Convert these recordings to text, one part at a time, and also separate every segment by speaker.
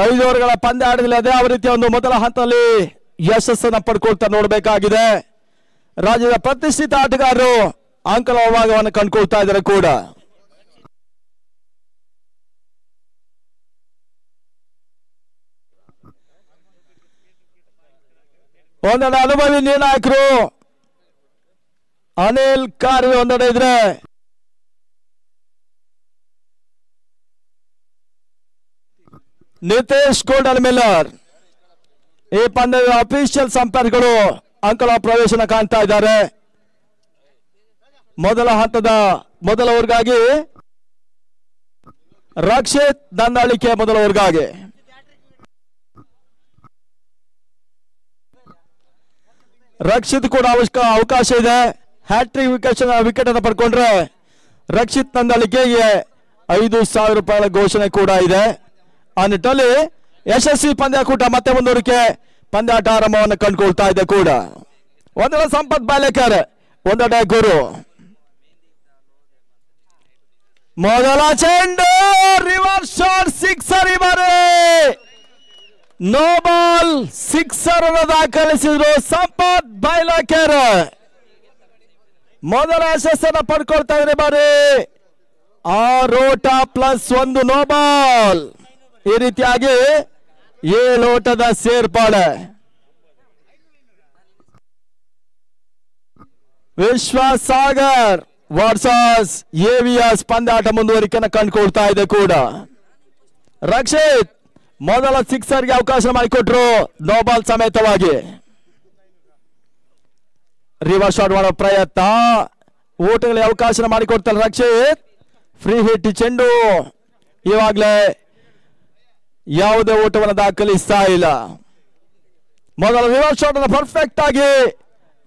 Speaker 1: 5 ಓವರ್ಗಳ ಪಂದ್ಯ ಆಡಿದಲ್ಲಿ ಅದೇ ರೀತಿಯ ಒಂದು ಮೊದಲ ಹಂತದಲ್ಲಿ ಯಶಸ್ಸನ್ನು ಪಡ್ಕೊಳ್ತಾ ನೋಡಬೇಕಾಗಿದೆ. ರಾಜ್ಯದ ಪ್ರತಿಷ್ಠಿತ ಆಟಗಾರರು ಅಂಕಲ ವಿಭಾಗವನ್ನು ಕಂಡುಕೊಳ್ತಾ ಇದ್ದಾರೆ ಕೂಡ. ಒಂದೆಡೆ ಅನುಭವಿ ನಿರ್ಣಾಯಕರು ಅನಿಲ್ ಕಾರ್ವಿ ಒಂದೆಡೆ ಇದ್ರೆ, ನಿತೇಶ್ ಗೋಲ್ಡನ್ ಮಿಲ್ಲರ್ ಈ ಪಂದ್ಯದ ಅಫಿಷಿಯಲ್ ಸಂಪರ್ಕಗಳು ಅಂಕಲ ಪ್ರವೇಶನ ಕಾಣ್ತಾ ಇದ್ದಾರೆ. ಮೊದಲ ಹಂತದ ಮೊದಲ ಓವರ್ಗಾಗಿ ರಕ್ಷಿತ್ ನಂದಾಳಿಕೆ ಮೊದಲ ಓವರ್ಗಾಗಿ. ರಕ್ಷಿತ್ ಕೂಡ ಅವಕಾಶ ಇದೆ. ಹ್ಯಾಟ್ರಿಕ್ ವಿಕೆಟ್ ಅನ್ನು ಪಡ್ಕೊಂಡ್ರೆ ರಕ್ಷಿತ್ ನಂದಾಳಿಕೆಗೆ 5,000 ರೂಪಾಯಿಗಳ ಘೋಷಣೆ ಕೂಡ ಇದೆ. ಆ ನಿಟ್ಟಲ್ಲಿ ಯಶಸ್ವಿ ಪಂದ್ಯಾಕೂಟ ಮತ್ತೆ ಮುಂದುವರಿಕೆ ಪಂದ್ಯಾಟ ಆರಂಭವನ್ನು ಕಂಡುಕೊಳ್ತಾ ಇದೆ ಕೂಡ. ಒಂದೆಡೆ ಸಂಪತ್ ಬಾಲೇಕರ್, ಒಂದೆಡೆ ಗುರು. ಮೊದಲ ಚೆಂಡು ರಿವರ್ಸ್ ಶಾಟ್ ಸಿಕ್ಸರ್. ಇವರೇ ನೋ ಬಾಲ್ ಸಿಕ್ಸರ್ ಅನ್ನು ದಾಖಲಿಸಿದ್ರು ಸಂಪತ್ ಬೈಲಾಕರ್. ಮೊದಲ ಯಶಸ್ಸನ್ನು ಪಡ್ಕೊಳ್ತಾ ಇದ್ರೆ ಬಾರಿ 6 ಓಟ ಪ್ಲಸ್ 1 ನೋ ಬಾಲ್. ಈ ರೀತಿಯಾಗಿ 7 ಓಟದ ಸೇರ್ಪಾಡೆ. ವಿಶ್ವಾಸ್ ಸಾಗರ್ ವರ್ಸಸ್ ಎವಿಎಸ್ ಪಂದ್ಯಾಟ ಮುಂದುವರಿಕೆಯನ್ನು ಕಂಡುಕೊಳ್ತಾ ಇದೆ ಕೂಡ. ರಕ್ಷಿತ್ ಮೊದಲ ಸಿಕ್ಸರ್ಗೆ ಅವಕಾಶ ಮಾಡಿಕೊಟ್ರು ನೋ ಬಾಲ್ ಸಮೇತವಾಗಿ. ರಿವರ್ಸ್ ಶಾಟ್ ಮಾಡೋ ಪ್ರಯತ್ನ, ಓಟಗಳಿಗೆ ಅವಕಾಶ ಮಾಡಿಕೊಡ್ತಾರೆ ರಕ್ಷಿತ್. ಫ್ರೀ ಹಿಟ್ ಚೆಂಡು ಇವಾಗಲೇ ಯಾವುದೇ ಓಟವನ್ನು ದಾಖಲಿಸ್ತಾ ಇಲ್ಲ. ಮೊದಲ ರಿವರ್ಸ್ ಶಾಟ್ ಅನ್ನು ಪರ್ಫೆಕ್ಟ್ ಆಗಿ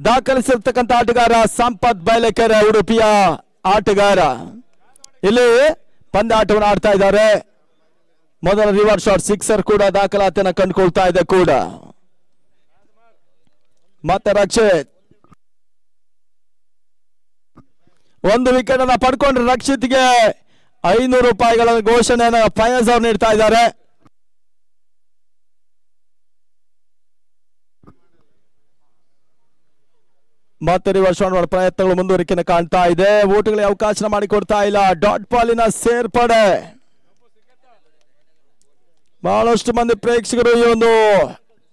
Speaker 1: ದಾಖಲಿಸಿರ್ತಕ್ಕಂಥ ಆಟಗಾರ ಸಂಪತ್ ಬೈಲೇಕರ್, ಉಡುಪಿಯ ಆಟಗಾರ. ಇಲ್ಲಿ ಪಂದ್ಯಾಟವನ್ನು ಆಡ್ತಾ ಇದ್ದಾರೆ. ಮೊದಲ ರಿವರ್ಸ್ ಶಾಟ್ ಸಿಕ್ಸರ್ ಕೂಡ ದಾಖಲಾತಿಯನ್ನು ಕಂಡುಕೊಳ್ತಾ ಇದೆ ಕೂಡ. ಮತ್ತೆ ರಕ್ಷಿತ್ 1 ವಿಕೆಟ್ ಅನ್ನು ಪಡ್ಕೊಂಡ್ರೆ ರಕ್ಷಿತ್ಗೆ 500 ರೂಪಾಯಿಗಳ ಘೋಷಣೆಯನ್ನು ಫಯಾಜ್ ಅವರು ನೀಡ್ತಾ ಇದ್ದಾರೆ. ಮತ್ತೆ ರಿವರ್ಸ್ ಶಾಟ್ ಮಾಡುವ ಪ್ರಯತ್ನಗಳು ಮುಂದುವರಿಕೆಯನ್ನು ಕಾಣ್ತಾ ಇದೆ. ಓಟುಗಳಿಗೆ ಅವಕಾಶ ಮಾಡಿಕೊಡ್ತಾ ಇಲ್ಲ. ಡಾಟ್ ಬಾಲಿನ ಸೇರ್ಪಡೆ. ಬಹಳಷ್ಟು ಮಂದಿ ಪ್ರೇಕ್ಷಕರು ಈ ಒಂದು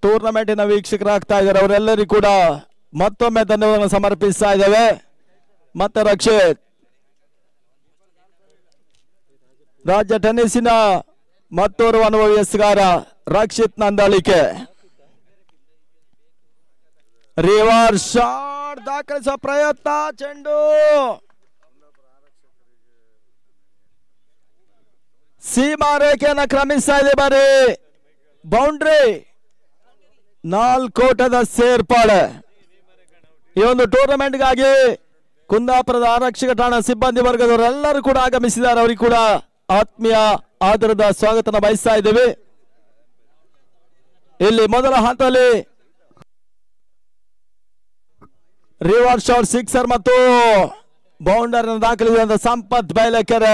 Speaker 1: ಟೂರ್ನಮೆಂಟಿನ ವೀಕ್ಷಕರಾಗ್ತಾ ಇದ್ದಾರೆ. ಅವರೆಲ್ಲರಿಗೂ ಕೂಡ ಮತ್ತೊಮ್ಮೆ ಧನ್ಯವಾದಗಳನ್ನು ಸಮರ್ಪಿಸ್ತಾ ಇದ್ದೇವೆ. ಮತ್ತೆ ರಕ್ಷಿತ್ ರಾಜ್ಯ ಟೆನ್ನಿಸಿನ ಮತ್ತೋರ್ವ ಅನುಭವಿ ಎಸ್ಗಾರ ರಕ್ಷಿತ್ ನಂದಾಳಿಕೆ. ರಿವರ್ಸ್ ಶಾಟ್ ದಾಖಲಿಸುವ ಪ್ರಯತ್ನ, ಚೆಂಡು ಸೀಮಾ ರೇಖೆಯನ್ನು ಕ್ರಮಿಸ್ತಾ ಇದೆ. ಬಾರಿ ಬೌಂಡ್ರಿ. 4 ಓಟದ ಸೇರ್ಪಾಡೆ. ಈ ಒಂದು ಟೂರ್ನಮೆಂಟ್ಗಾಗಿ ಕುಂದಾಪುರದ ಆರಕ್ಷಕ ಠಾಣಾ ಸಿಬ್ಬಂದಿ ವರ್ಗದವರೆಲ್ಲರೂ ಕೂಡ ಆಗಮಿಸಿದ್ದಾರೆ. ಅವರಿಗೆ ಕೂಡ ಆತ್ಮೀಯ ಆದರದ ಸ್ವಾಗತ ಬಯಸ್ತಾ ಇದ್ದೇವೆ. ಇಲ್ಲಿ ಮೊದಲ ಹಂತದಲ್ಲಿ ರಿವರ್ಸ್ ಶಾಟ್ ಸಿಕ್ಸರ್ ಮತ್ತು ಬೌಂಡರ್ ದಾಖಲಿಸಿದ ಸಂಪತ್ ಬೈಲೇಕರ್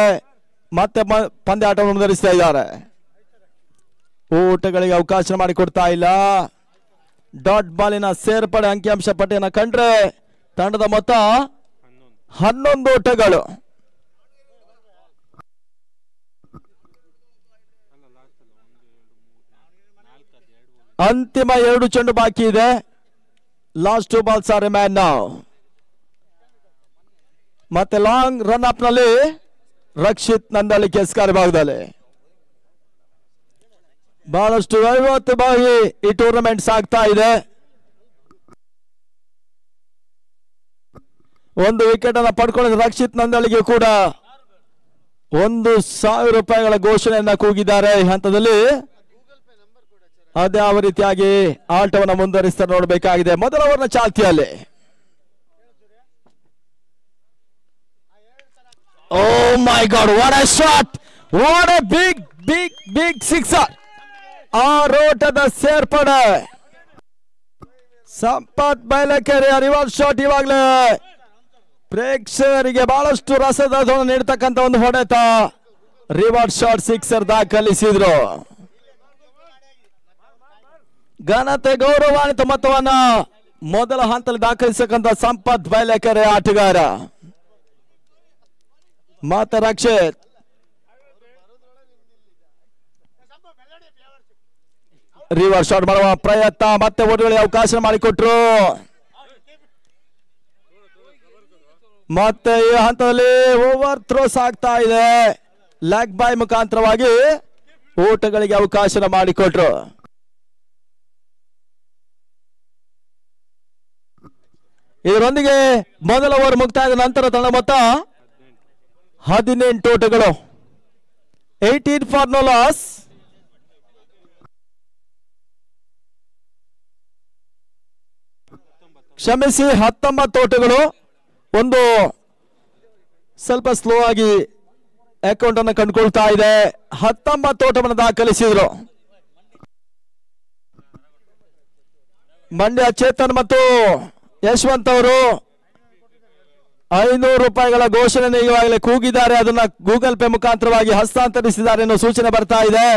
Speaker 1: ಮತ್ತೆ ಪಂದ್ಯಾಟವನ್ನು ಮುಂದುವರಿಸ್ತಾ ಇದ್ದಾರೆ. ಓಟಗಳಿಗೆ ಅವಕಾಶ ಮಾಡಿಕೊಡ್ತಾ ಇಲ್ಲ. ಡಾಟ್ ಬಾಲಿನ ಸೇರ್ಪಡೆ ಅಂಕಿಅಂಶ ಪಟ್ಟಿಯನ್ನು ಕಂಡ್ರೆ ತಂಡದ ಮೊತ್ತ 11 ಓಟಗಳು. ಅಂತಿಮ 2 ಚೆಂಡು ಬಾಕಿ ಇದೆ. Last 2 balls are remain now. ಮತ್ತೆ ಲಾಂಗ್ ರನ್ ಅಪ್ ನಲ್ಲಿ ರಕ್ಷಿತ್ ನಂದಾಳಿಕೆ ಸ್ಕಾರ್ ಭಾಗದಲ್ಲಿ ಬಹಳಷ್ಟು ವೈಭವವಾಗಿ ಈ ಟೂರ್ನಮೆಂಟ್ ಸಾಗ್ತಾ ಇದೆ. 1 ವಿಕೆಟ್ ಅನ್ನು ಪಡ್ಕೊಂಡಿದ್ದ ರಕ್ಷಿತ್ ನಂದಾಳಿಕೆ ಕೂಡ 1,000 ರೂಪಾಯಿಗಳ ಘೋಷಣೆಯನ್ನ ಕೂಗಿದ್ದಾರೆ. ಈ ಹಂತದಲ್ಲಿ ಅದೇ ಯಾವ ರೀತಿಯಾಗಿ ಆಟವನ್ನು ಮುಂದುವರಿಸ್ತಾ ನೋಡಬೇಕಾಗಿದೆ. ಮೊದಲ ಓವರ್ನ ಚಾಲ್ತಿಯಲ್ಲಿ oh my god, what a shot, what a big sixer. 6 ಓಟದ ಸೇರ್ಪಡೆ. ಸಂಪತ್ ಬೈಲೇಕರ್ ರಿವರ್ಸ್ ಶಾಟ್ ಇವಾಗಲೇ ಪ್ರೇಕ್ಷಕರಿಗೆ ಬಹಳಷ್ಟು ರಸದ ನೀಡತಕ್ಕಂತ ಒಂದು ಹೊಡೆತ. ರಿವರ್ಸ್ ಶಾಟ್ ಸಿಕ್ಸರ್ ದಾಖಲಿಸಿದ್ರು. ಘನತೆ ಗೌರವಾನ್ವಿತ ಮೊತ್ತವನ್ನ ಮೊದಲ ಹಂತದಲ್ಲಿ ದಾಖಲಿಸತಕ್ಕಂಥ ಸಂಪತ್ ಬೈಲೆಕೆರೆ ಆಟಗಾರ. ಮತ್ತೆ ರಕ್ಷಿತ್ ರಿವರ್ಸ್ ಶಾಟ್ ಮಾಡುವ ಪ್ರಯತ್ನ, ಮತ್ತೆ ಓಟುಗಳಿಗೆ ಅವಕಾಶ ಮಾಡಿಕೊಟ್ರು. ಮತ್ತೆ ಈ ಹಂತದಲ್ಲಿ ಓವರ್ ಥ್ರೋಸ್ ಆಗ್ತಾ ಇದೆ. ಲೆಗ್ ಬೈ ಮುಖಾಂತರವಾಗಿ ಓಟಗಳಿಗೆ ಅವಕಾಶ ಮಾಡಿಕೊಟ್ರು. ಇದರೊಂದಿಗೆ ಮೊದಲ ಓವರ್ ಮುಕ್ತಾಯದ ನಂತರ ತಂಡ ಮೊತ್ತ 18 ಓಟಗಳು, 18 ಫಾರ್ ನೋ ಲಾಸ್. ಕ್ಷಮಿಸಿ, 19 ಓಟಗಳು. ಒಂದು ಸ್ವಲ್ಪ ಸ್ಲೋ ಆಗಿ ಅಕೌಂಟ್ ಅನ್ನು ಕಂಡುಕೊಳ್ತಾ ಇದೆ. 19 ಓಟವನ್ನು ದಾಖಲಿಸಿದ್ರು. ಮಂಡ್ಯ ಚೇತನ್ ಮತ್ತು ಯಶವಂತ್ ಅವರು 500 ರೂಪಾಯಿಗಳ ಘೋಷಣೆ ಈಗಾಗಲೇ ಕೂಗಿದ್ದಾರೆ. ಅದನ್ನ ಗೂಗಲ್ ಪೇ ಮುಖಾಂತರವಾಗಿ ಹಸ್ತಾಂತರಿಸಿದ್ದಾರೆ ಎನ್ನುವ ಸೂಚನೆ ಬರ್ತಾ ಇದೆ.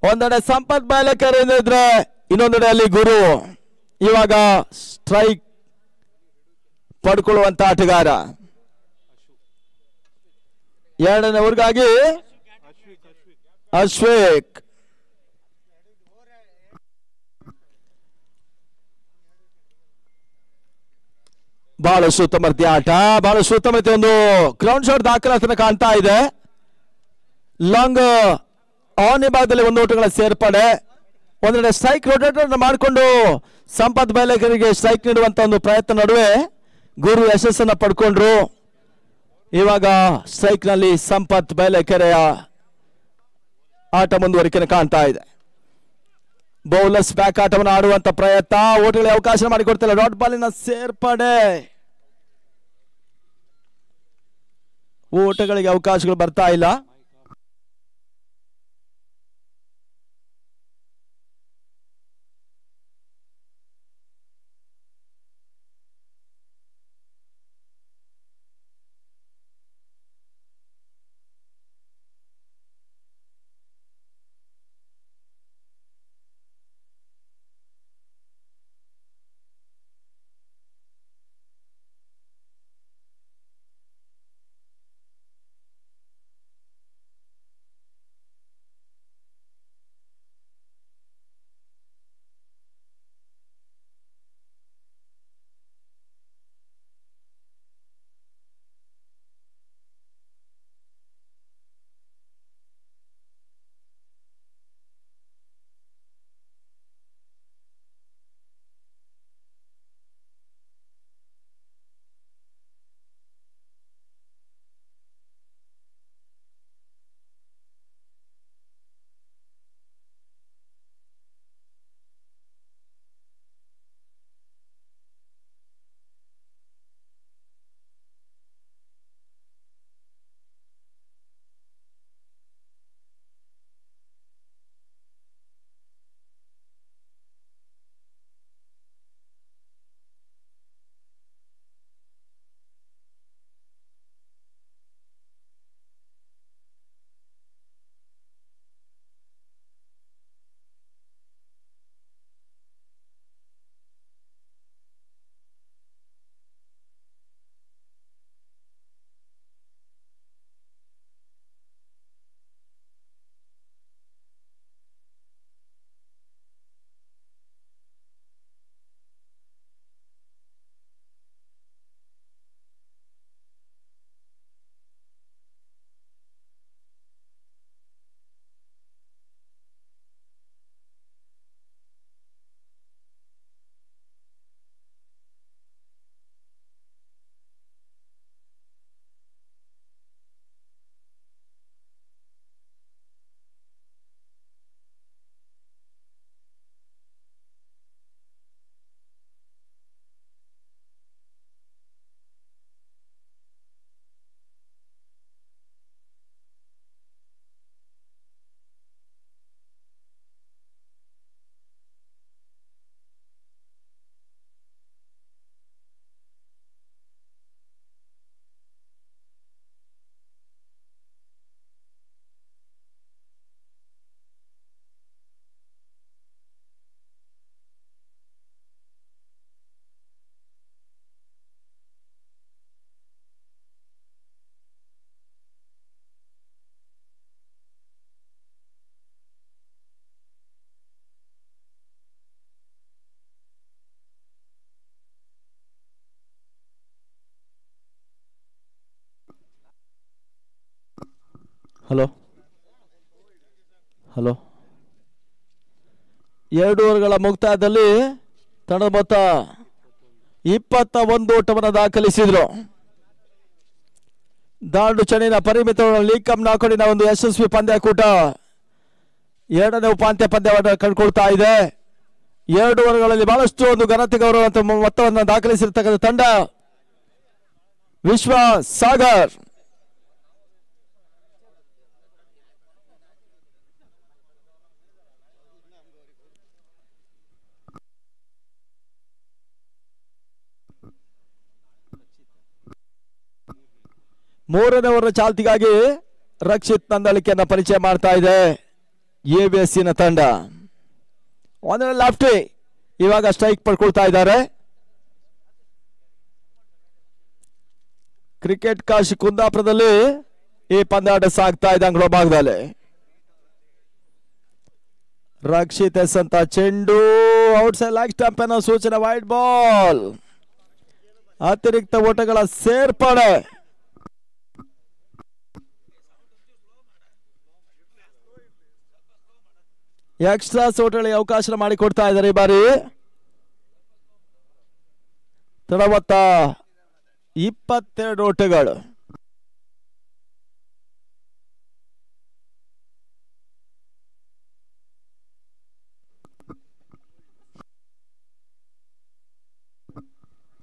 Speaker 1: ಒಂದೆಡೆ ಸಂಪತ್ ಬೈಲೆಕೆರೆ ಇದ್ರೆ ಇನ್ನೊಂದೆಡೆ ಅಲ್ಲಿ ಗುರು ಇವಾಗ ಸ್ಟ್ರೈಕ್ ಪಡ್ಕೊಳ್ಳುವಂತ ಆಟಗಾರ. ಎರಡನೇ ಓವರ್ಗಾಗಿ ಅಶ್ವೇಕ್. ಬಹಳಷ್ಟು ಉತ್ತಮತೆ ಆಟ, ಬಹಳಷ್ಟು ಉತ್ತಮತೆ. ಒಂದು ಗ್ರೌಂಡ್ ಶಾಟ್ ದಾಖಲಾತಿನ ಕಾಣ್ತಾ ಇದೆ. ಲಾಂಗ್ ಆನ್ ವಿಭಾಗದಲ್ಲಿ ಒಂದು ಓಟಗಳ ಸೇರ್ಪಡೆ. ಒಂದೆಡೆ ಸ್ಟ್ರೈಕ್ ರೊಟೇಟರ್ ಮಾಡಿಕೊಂಡು ಸಂಪತ್ ಬೈಲೆಕೆರೆಗೆ ಸ್ಟ್ರೈಕ್ ನೀಡುವಂತ ಒಂದು ಪ್ರಯತ್ನ ನಡುವೆ ಗುರು ಯಶಸ್ಸನ್ನ ಪಡ್ಕೊಂಡ್ರು. ಇವಾಗ ಸ್ಟ್ರೈಕ್ ನಲ್ಲಿ ಸಂಪತ್ ಬೈಲೆಕೆರೆಯ ಆಟ ಮುಂದುವರಿಕೆ ಕಾಣ್ತಾ ಇದೆ. ಬೌಲರ್ಸ್ ಬ್ಯಾಕ್ ಆಟವನ್ನು ಆಡುವಂತ ಪ್ರಯತ್ನ, ಓಟಗಳಿಗೆ ಅವಕಾಶ ಮಾಡಿಕೊಡ್ತಾರೆ. ಡಾಟ್ ಬಾಲಿನ ಸೇರ್ಪಡೆ, ಓಟಗಳಿಗೆ ಅವಕಾಶಗಳು ಬರ್ತಾ ಇಲ್ಲ. ಹಲೋ ಹಲೋ 2 ಓವರ್ಗಳ ಮುಕ್ತಾಯದಲ್ಲಿ ತಂಡದ ಮೊತ್ತ 21 ಓಟವನ್ನು ದಾಖಲಿಸಿದ್ರು. ದಾಂಡು ಚೆಂಡಿನ ಪರಿಮಿತವನ್ನು ಲೀಕಂ ನಾಕೋಡಿನ ಒಂದು ಯಶಸ್ವಿ ಪಂದ್ಯಾಕೂಟ 2ನೇ ಉಪಾಂತ್ಯ ಪಂದ್ಯವನ್ನು ಕಂಡುಕೊಳ್ತಾ ಇದೆ. 2 ಓವರ್ಗಳಲ್ಲಿ ಬಹಳಷ್ಟು ಒಂದು ಘನತೆ ಗೌರವ ಮೊತ್ತವನ್ನು ದಾಖಲಿಸಿರ್ತಕ್ಕಂಥ ತಂಡ ವಿಶ್ವ ಸಾಗರ್. ಮೂರನೇ ಓವರ್ ಚಾಲ್ತಿಗಾಗಿ ರಕ್ಷಿತ್ ನಂದಳಿಕೆಯನ್ನ ಪರಿಚಯ ಮಾಡ್ತಾ ಇದೆ ಎಬಿಎಸ್ಸಿನ ತಂಡ. ಒಂದನೇ ಲೆಫ್ಟಿ ಇವಾಗ ಸ್ಟ್ರೈಕ್ ಪಡ್ಕೊಳ್ತಾ ಇದ್ದಾರೆ. ಕ್ರಿಕೆಟ್ ಕಾಶಿ ಕುಂದಾಪುರದಲ್ಲಿ ಈ ಪಂದ್ಯಾಟ ಸಾಗ್ತಾ ಇದೆ. ಅಂಗಳ ಭಾಗದಲ್ಲಿ ರಕ್ಷಿತ್ ಎಸ್ ಅಂತ ಚೆಂಡು ಔಟ್ ಸೈಡ್ ಲೆಗ್ ಸ್ಟಂಪ್ ಅನ್ನೋ ಸೂಚನೆ. ವೈಡ್ ಬಾಲ್, ಅತಿರಿಕ್ತ ಓಟಗಳ ಸೇರ್ಪಡೆ. ಎಕ್ಸ್ಟ್ರಾ ಓಟಗಳಿಗೆ ಅವಕಾಶ ಮಾಡಿಕೊಡ್ತಾ ಇದ್ದಾರೆ ಈ ಬಾರಿ. ತಡವತ್ತ 22 ಓಟಗಳು.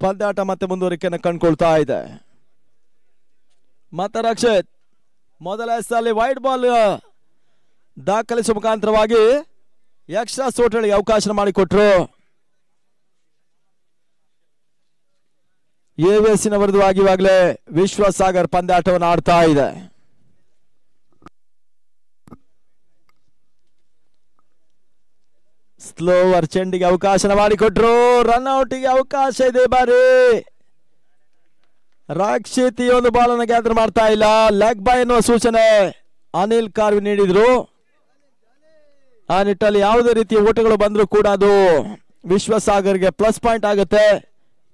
Speaker 1: ಪಂದ್ಯಾಟ ಮತ್ತೆ ಮುಂದುವರಿಕೆಯನ್ನು ಕಂಡುಕೊಳ್ತಾ ಇದೆ. ಮತ್ತೆ ರಕ್ಷಿತ್ ಮೊದಲ ಎಸ್ಸಲ್ಲಿ ವೈಡ್ ಬಾಲ್ ದಾಖಲಿಸುವ ಮುಖಾಂತರವಾಗಿ ಎಕ್ಸ್ಟ್ರಾ ಓಟಗಳಿಗೆ ಅವಕಾಶ ಮಾಡಿಕೊಟ್ರು. ಎವಿಎಸ್ಸಿನ ವಿರುದ್ಧವಾಗಿ ಇವಾಗಲೇ ವಿಶ್ವ ಸಾಗರ್ ಪಂದ್ಯಾಟವನ್ನು ಆಡ್ತಾ ಇದೆ. ಸ್ಲೋವರ್ ಚೆಂಡಿಗೆ ಅವಕಾಶ ಮಾಡಿಕೊಟ್ರು. ರನ್ಔಟ್ಗೆ ಅವಕಾಶ ಇದೆ ಬಾರಿ. ರಕ್ಷಿತ್ ಈ ಒಂದು ಬಾಲ್ ಅನ್ನು ಗ್ಯಾದರ್ ಮಾಡ್ತಾ ಇಲ್ಲ. ಲೆಗ್ ಬೈ ಎನ್ನುವ ಸೂಚನೆ ಅನಿಲ್ ಕಾರ್ವಿ ನೀಡಿದ್ರು. ಆ ನಿಟ್ಟಲ್ಲಿ ಯಾವುದೇ ರೀತಿಯ ಓಟಗಳು ಬಂದರೂ ಕೂಡ ಅದು ವಿಶ್ವ ಸಾಗರ್ಗೆ ಪ್ಲಸ್ ಪಾಯಿಂಟ್ ಆಗುತ್ತೆ.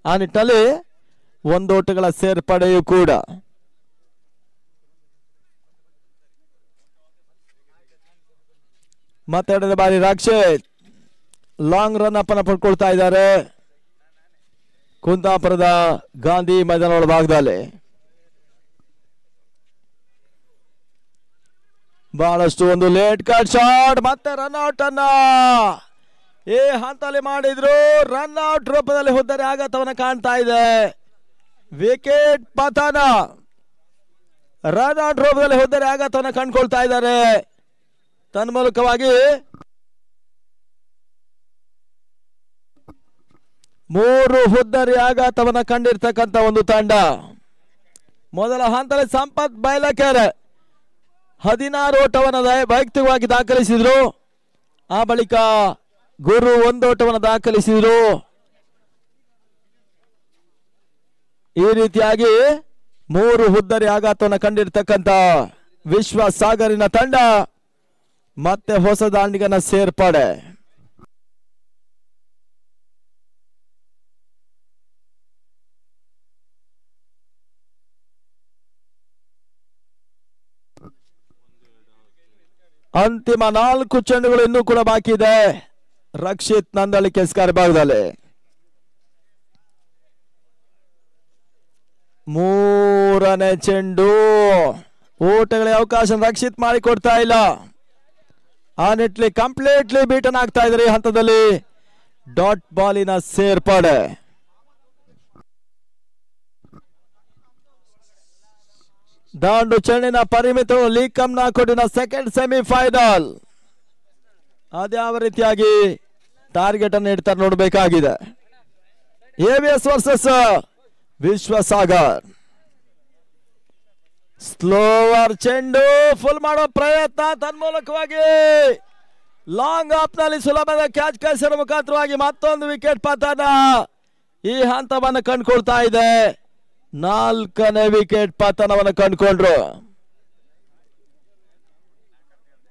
Speaker 1: ಆ ನಿಟ್ಟಲ್ಲಿ 1 ಓಟಗಳ ಸೇರ್ಪಡೆಯೂ ಕೂಡ. ಮತ್ತೆ 2ನೇ ಬಾರಿ ರಕ್ಷಿತ್ ಲಾಂಗ್ ರನ್ ಅಪ್ ಅನ್ನು ಪಡ್ಕೊಳ್ತಾ ಇದ್ದಾರೆ ಕುಂದಾಪುರದ ಗಾಂಧಿ ಮೈದಾನದ ಭಾಗದಲ್ಲಿ. ಬಹಳಷ್ಟು ಒಂದು ಲೇಟ್ ಕಟ್ ಶಾಟ್. ಮತ್ತೆ ರನ್ಔಟ್ ಅನ್ನ ಈ ಹಂತದಲ್ಲಿ ಮಾಡಿದ್ರು. ರನ್ಔಟ್ ರೂಪದಲ್ಲಿ ಹುದ್ದರಿ ಆಘಾತವನ್ನು ಕಾಣ್ತಾ ಇದೆ. ವಿಕೆಟ್ ಪತನ. ರನ್ಔಟ್ ರೂಪದಲ್ಲಿ ಹುದ್ದರಿ ಆಘಾತವನ್ನು ಕಂಡುಕೊಳ್ತಾ ಇದ್ದಾರೆ. ತನ್ಮೂಲಕವಾಗಿ 3 ಹುದ್ದರಿ ಆಘಾತವನ್ನು ಕಂಡಿರ್ತಕ್ಕಂಥ ಒಂದು ತಂಡ. ಮೊದಲ ಹಂತದಲ್ಲಿ ಸಂಪತ್ ಬೈಲಕೆರೆ 16 ಓಟವನ್ನು ವೈಯಕ್ತಿಕವಾಗಿ ದಾಖಲಿಸಿದ್ರು. ಆ ಬಳಿಕ ಗುರು 1 ಓಟವನ್ನು ದಾಖಲಿಸಿದ್ರು. ಈ ರೀತಿಯಾಗಿ 3 ಹುದ್ದರಿ ಆಘಾತವನ್ನು ಕಂಡಿರ್ತಕ್ಕಂಥ ವಿಶ್ವ ಸಾಗರಿನ ತಂಡ ಮತ್ತೆ ಹೊಸ ದಾಂಡಿಗನ ಸೇರ್ಪಡೆ. ಅಂತಿಮ 4 ಚೆಂಡುಗಳು ಇನ್ನೂ ಕೂಡ ಬಾಕಿ ಇದೆ ರಕ್ಷಿತ್ ನಂದಳಿಕೆ ಸ್ಕಾರ್ ಭಾಗದಲ್ಲಿ. 3ನೇ ಚೆಂಡು ಓಟಗಳಿಗೆ ಅವಕಾಶ ರಕ್ಷಿತ್ ಮಾಡಿಕೊಡ್ತಾ ಇಲ್ಲ. ಆ ನಿಟ್ಲಿ ಕಂಪ್ಲೀಟ್ಲಿ ಬೀಟನ್ ಆಗ್ತಾ ಇದ್ದಾರೆ. ಈ ಹಂತದಲ್ಲಿ ಡಾಟ್ ಬಾಲಿನ ಸೇರ್ಪಡೆ. ದಾಂಡು ಚೆಂಡಿನ ಪರಿಮಿತ ಲೀಕಂ ನಾಕೋಡಿನ ಸೆಕೆಂಡ್ ಸೆಮಿಫೈನಲ್. ಅದ್ಯಾವ ರೀತಿಯಾಗಿ ಟಾರ್ಗೆಟ್ ಅನ್ನು ಇಡ್ತಾರೆ ನೋಡಬೇಕಾಗಿದೆ. ಎವಿಎಸ್ ವರ್ಸಸ್ ವಿಶ್ವ ಸಾಗರ್. ಸ್ಲೋವರ್ ಚೆಂಡು ಫುಲ್ ಮಾಡೋ ಪ್ರಯತ್ನ. ತನ್ಮೂಲಕವಾಗಿ ಲಾಂಗ್ ಆಫ್ ನಲ್ಲಿ ಸುಲಭದ ಕ್ಯಾಚ್ ಕಳಿಸಿರೋ ಮುಖಾಂತರವಾಗಿ ಮತ್ತೊಂದು ವಿಕೆಟ್ ಪತನ ಈ ಹಂತವನ್ನು ಕಂಡುಕೊಳ್ತಾ ಇದೆ. 4ನೇ ವಿಕೆಟ್ ಪತನವನ್ನು ಕಂಡುಕೊಂಡ್ರು.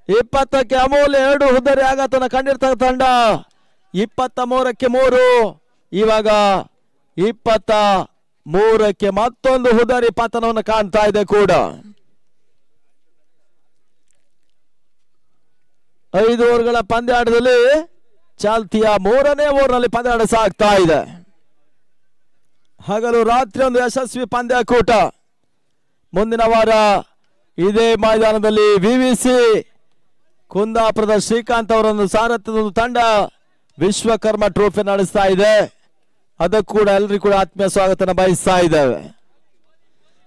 Speaker 1: 20ಕ್ಕೆ ಅಮೂಲ್ಯ 2 ಹುದ್ದರಿ ಆಘಾತವನ್ನು ಕಂಡಿರ್ತಕ್ಕ ತಂಡ 23ಕ್ಕೆ 3. ಇವಾಗ 23ಕ್ಕೆ ಮತ್ತೊಂದು ಹುದ್ದರಿ ಪತನವನ್ನು ಕಾಣ್ತಾ ಇದೆ ಕೂಡ. 5 ಓವರ್ಗಳ ಪಂದ್ಯಾಟದಲ್ಲಿ ಚಾಲ್ತಿಯ 3ನೇ ಓವರ್ನಲ್ಲಿ ಪಂದ್ಯಾಟ ಸಾಗ್ತಾ ಇದೆ. ಹಗಲು ರಾತ್ರಿ ಒಂದು ಯಶಸ್ವಿ ಪಂದ್ಯಾಕೂಟ. ಮುಂದಿನ ವಾರ ಇದೇ ಮೈದಾನದಲ್ಲಿ ವಿವಿಸಿ ಕುಂದಾಪುರದ ಶ್ರೀಕಾಂತ್ ಅವರೊಂದು ಸಾರಥ್ಯದ ತಂಡ ವಿಶ್ವಕರ್ಮ ಟ್ರೋಫಿ ನಡೆಸ್ತಾ ಇದೆ. ಅದಕ್ಕೂ ಕೂಡ ಎಲ್ಲರಿಗೂ ಕೂಡ ಆತ್ಮೀಯ ಸ್ವಾಗತ ಬಯಸ್ತಾ ಇದ್ದೇವೆ.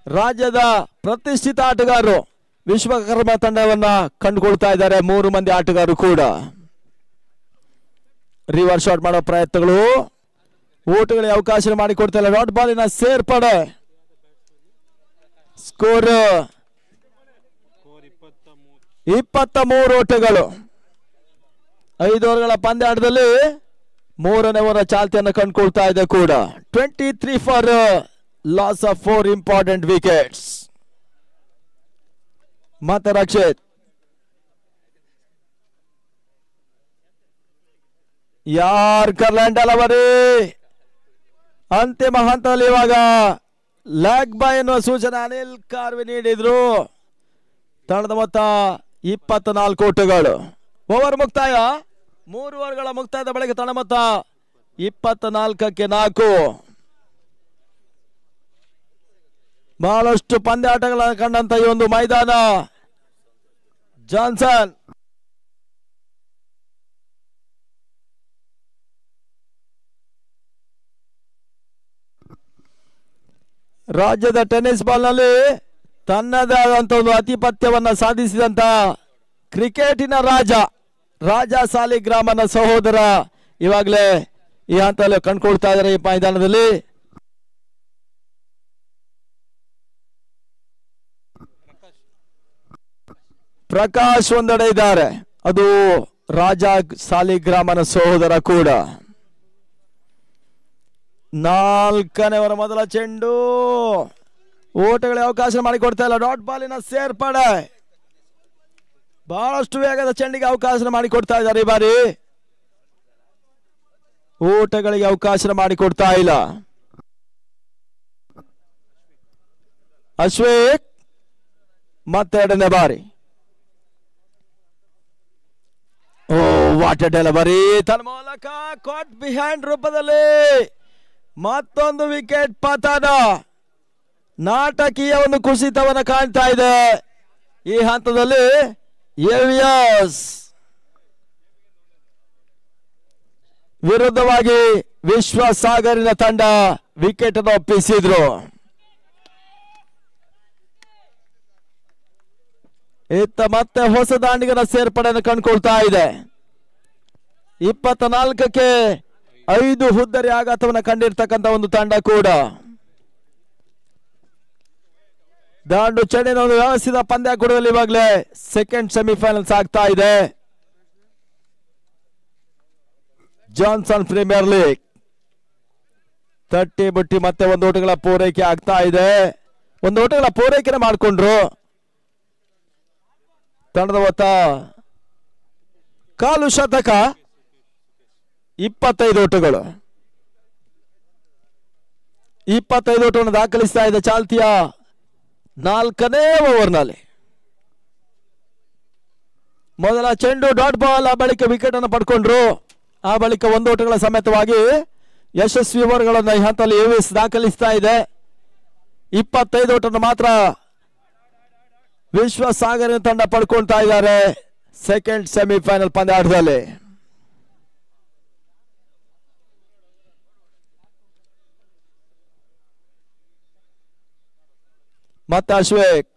Speaker 1: ರಾಜ್ಯದ ಪ್ರತಿಷ್ಠಿತ ಆಟಗಾರರು ವಿಶ್ವಕರ್ಮ ತಂಡವನ್ನ ಕಂಡುಕೊಳ್ತಾ ಇದ್ದಾರೆ. 3 ಮಂದಿ ಆಟಗಾರರು ಕೂಡ ರಿವರ್ಸ್ ಶಾಟ್ ಮಾಡೋ ಪ್ರಯತ್ನಗಳು, ಓಟಗಳಿಗೆ ಅವಕಾಶ ಮಾಡಿಕೊಡ್ತಾ ಇಲ್ಲ. ಡಾಟ್ ಬಾಲಿನ ಸೇರ್ಪಡೆ. ಸ್ಕೋರ್ 23 ಓಟಗಳು. 5 ಓವರ್ಗಳ ಪಂದ್ಯಾಟದಲ್ಲಿ 3ನೇ ಓವರ್ ಚಾಲ್ತಿಯನ್ನು ಕಂಡುಕೊಳ್ತಾ ಇದೆ ಕೂಡ. 23 for loss of 4 important wickets. ಮತ್ತೆ ರಕ್ಷಿತ್ ಯಾರ್ಕರ್ ಲ್ಯಾಂಡ್ ಅಲವರಿ ಅಂತಿಮ ಹಂತದಲ್ಲಿ ಇವಾಗ ಲ್ಯಾಗ್ ಬೈ ಎನ್ನುವ ಸೂಚನೆ ಅನಿಲ್ ಕಾರ್ವಿ ನೀಡಿದ್ರು. ತಂಡದ ಮೊತ್ತ 24 ಓಟಗಳು. ಓವರ್ ಮುಕ್ತಾಯ. 3 ಓವರ್ಗಳ ಮುಕ್ತಾಯದ ಬಳಿಕ ತಂಡ ಮೊತ್ತ 24ಕ್ಕೆ 4. ಬಹಳಷ್ಟು ಪಂದ್ಯಾಟಗಳನ್ನು ಕಂಡಂತ ಈ ಒಂದು ಮೈದಾನ. ಜಾನ್ಸನ್ ರಾಜ್ಯದ ಟೆನ್ನಿಸ್ ಬಾಲ್ ನಲ್ಲಿ ತನ್ನದೇ ಆದಂತ ಒಂದು ಆಧಿಪತ್ಯವನ್ನ ಸಾಧಿಸಿದಂತ ಕ್ರಿಕೆಟಿನ ರಾಜ ಸಾಲಿಗ್ರಾಮನ ಸಹೋದರ ಇವಾಗಲೇ ಈ ಹಂತದಲ್ಲಿ ಕಂಡುಕೊಳ್ತಾ ಇದ್ದಾರೆ. ಈ ಮೈದಾನದಲ್ಲಿ ಪ್ರಕಾಶ್ ಒಂದೆಡೆ ಇದ್ದಾರೆ. ಅದು ರಾಜ ಸಾಲಿಗ್ರಾಮನ ಸಹೋದರ ಕೂಡ. 4ನೇ ಓವರ್ ಮೊದಲ ಚೆಂಡು. ಓಟಗಳಿಗೆ ಅವಕಾಶ ಮಾಡಿಕೊಡ್ತಾ ಇಲ್ಲ. ಡಾಟ್ ಬಾಲಿನ ಸೇರ್ಪಡೆ. ಬಹಳಷ್ಟು ವೇಗದ ಚೆಂಡಿಗೆ ಅವಕಾಶ ಮಾಡಿಕೊಡ್ತಾ ಇದ್ದಾರೆ ಈ ಬಾರಿ. ಓಟಗಳಿಗೆ ಅವಕಾಶ ಮಾಡಿಕೊಡ್ತಾ ಇಲ್ಲ. ಅಶ್ವೇಕ್ ಮತ್ತೆ 2ನೇ ಬಾರಿ. What a delivery. ತನ್ನ ಮೂಲಕ ಕಾಟ್ ಬಿಹೈಂಡ್ ರೂಪದಲ್ಲಿ ಮತ್ತೊಂದು ವಿಕೆಟ್ ಪತನ. ನಾಟಕೀಯ ಒಂದು ಕುಸಿತವನ್ನು ಕಾಣ್ತಾ ಇದೆ ಈ ಹಂತದಲ್ಲಿ. ಎವಿಎಸ್ ವಿರುದ್ಧವಾಗಿ ವಿಶ್ವಸಾಗರಿನ ತಂಡ ವಿಕೆಟ್ ಅನ್ನು ಒಪ್ಪಿಸಿದ್ರು. ಇತ್ತ ಮತ್ತೆ ಹೊಸ ದಾಂಡಿಗರ ಸೇರ್ಪಡೆಯನ್ನು ಕಂಡುಕೊಳ್ತಾ ಇದೆ. 24ಕ್ಕೆ 5 ಹುದ್ದರಿ ಆಘಾತವನ್ನು ಕಂಡಿರ್ತಕ್ಕಂಥ ಒಂದು ತಂಡ ಕೂಡ. ದಾಂಡು ಚೆಂಡಿನ ಒಂದು ವ್ಯವಸ್ಥಿತ ಪಂದ್ಯಾಕೂಟದಲ್ಲಿ ಇವಾಗಲೇ ಸೆಕೆಂಡ್ ಸೆಮಿಫೈನಲ್ಸ್ ಆಗ್ತಾ ಇದೆ. ಜಾನ್ಸನ್ ಪ್ರೀಮಿಯರ್ ಲೀಗ್ 30 ಬುಟ್ಟಿ ಮತ್ತೆ 1 ಓಟಗಳ ಪೂರೈಕೆ ಆಗ್ತಾ ಇದೆ. 1 ಓಟಗಳ ಪೂರೈಕೆ ಮಾಡಿಕೊಂಡ್ರು. ತಂಡದ ಮೊತ್ತ ಕಾಲು ಶತಕ 25 ಓಟಗಳು. 25 ಓಟವನ್ನು ದಾಖಲಿಸ್ತಾ ಇದೆ ಚಾಲ್ತಿಯ 4ನೇ ಓವರ್ನಲ್ಲಿ. ಮೊದಲ ಚೆಂಡು ಡಾಟ್ ಬಾಲ್. ಆ ಬಳಿಕ ವಿಕೆಟ್ ಅನ್ನು ಪಡ್ಕೊಂಡ್ರು. ಆ ಬಳಿಕ 1 ಓಟಗಳ ಸಮೇತವಾಗಿ ಯಶಸ್ವಿ ಓವರ್ಗಳನ್ನು ಈ ಹಂತದಲ್ಲಿ ಎವಿಎಸ್ ದಾಖಲಿಸ್ತಾ ಇದೆ. 25 ಓಟವನ್ನು ಮಾತ್ರ ವಿಶ್ವಸಾಗರ ತಂಡ ಪಡ್ಕೊಳ್ತಾ ಇದ್ದಾರೆ ಸೆಕೆಂಡ್ ಸೆಮಿಫೈನಲ್ ಪಂದ್ಯಾಟದಲ್ಲಿ. ಮತ್ತೆ ಅಶ್ವೇಕ್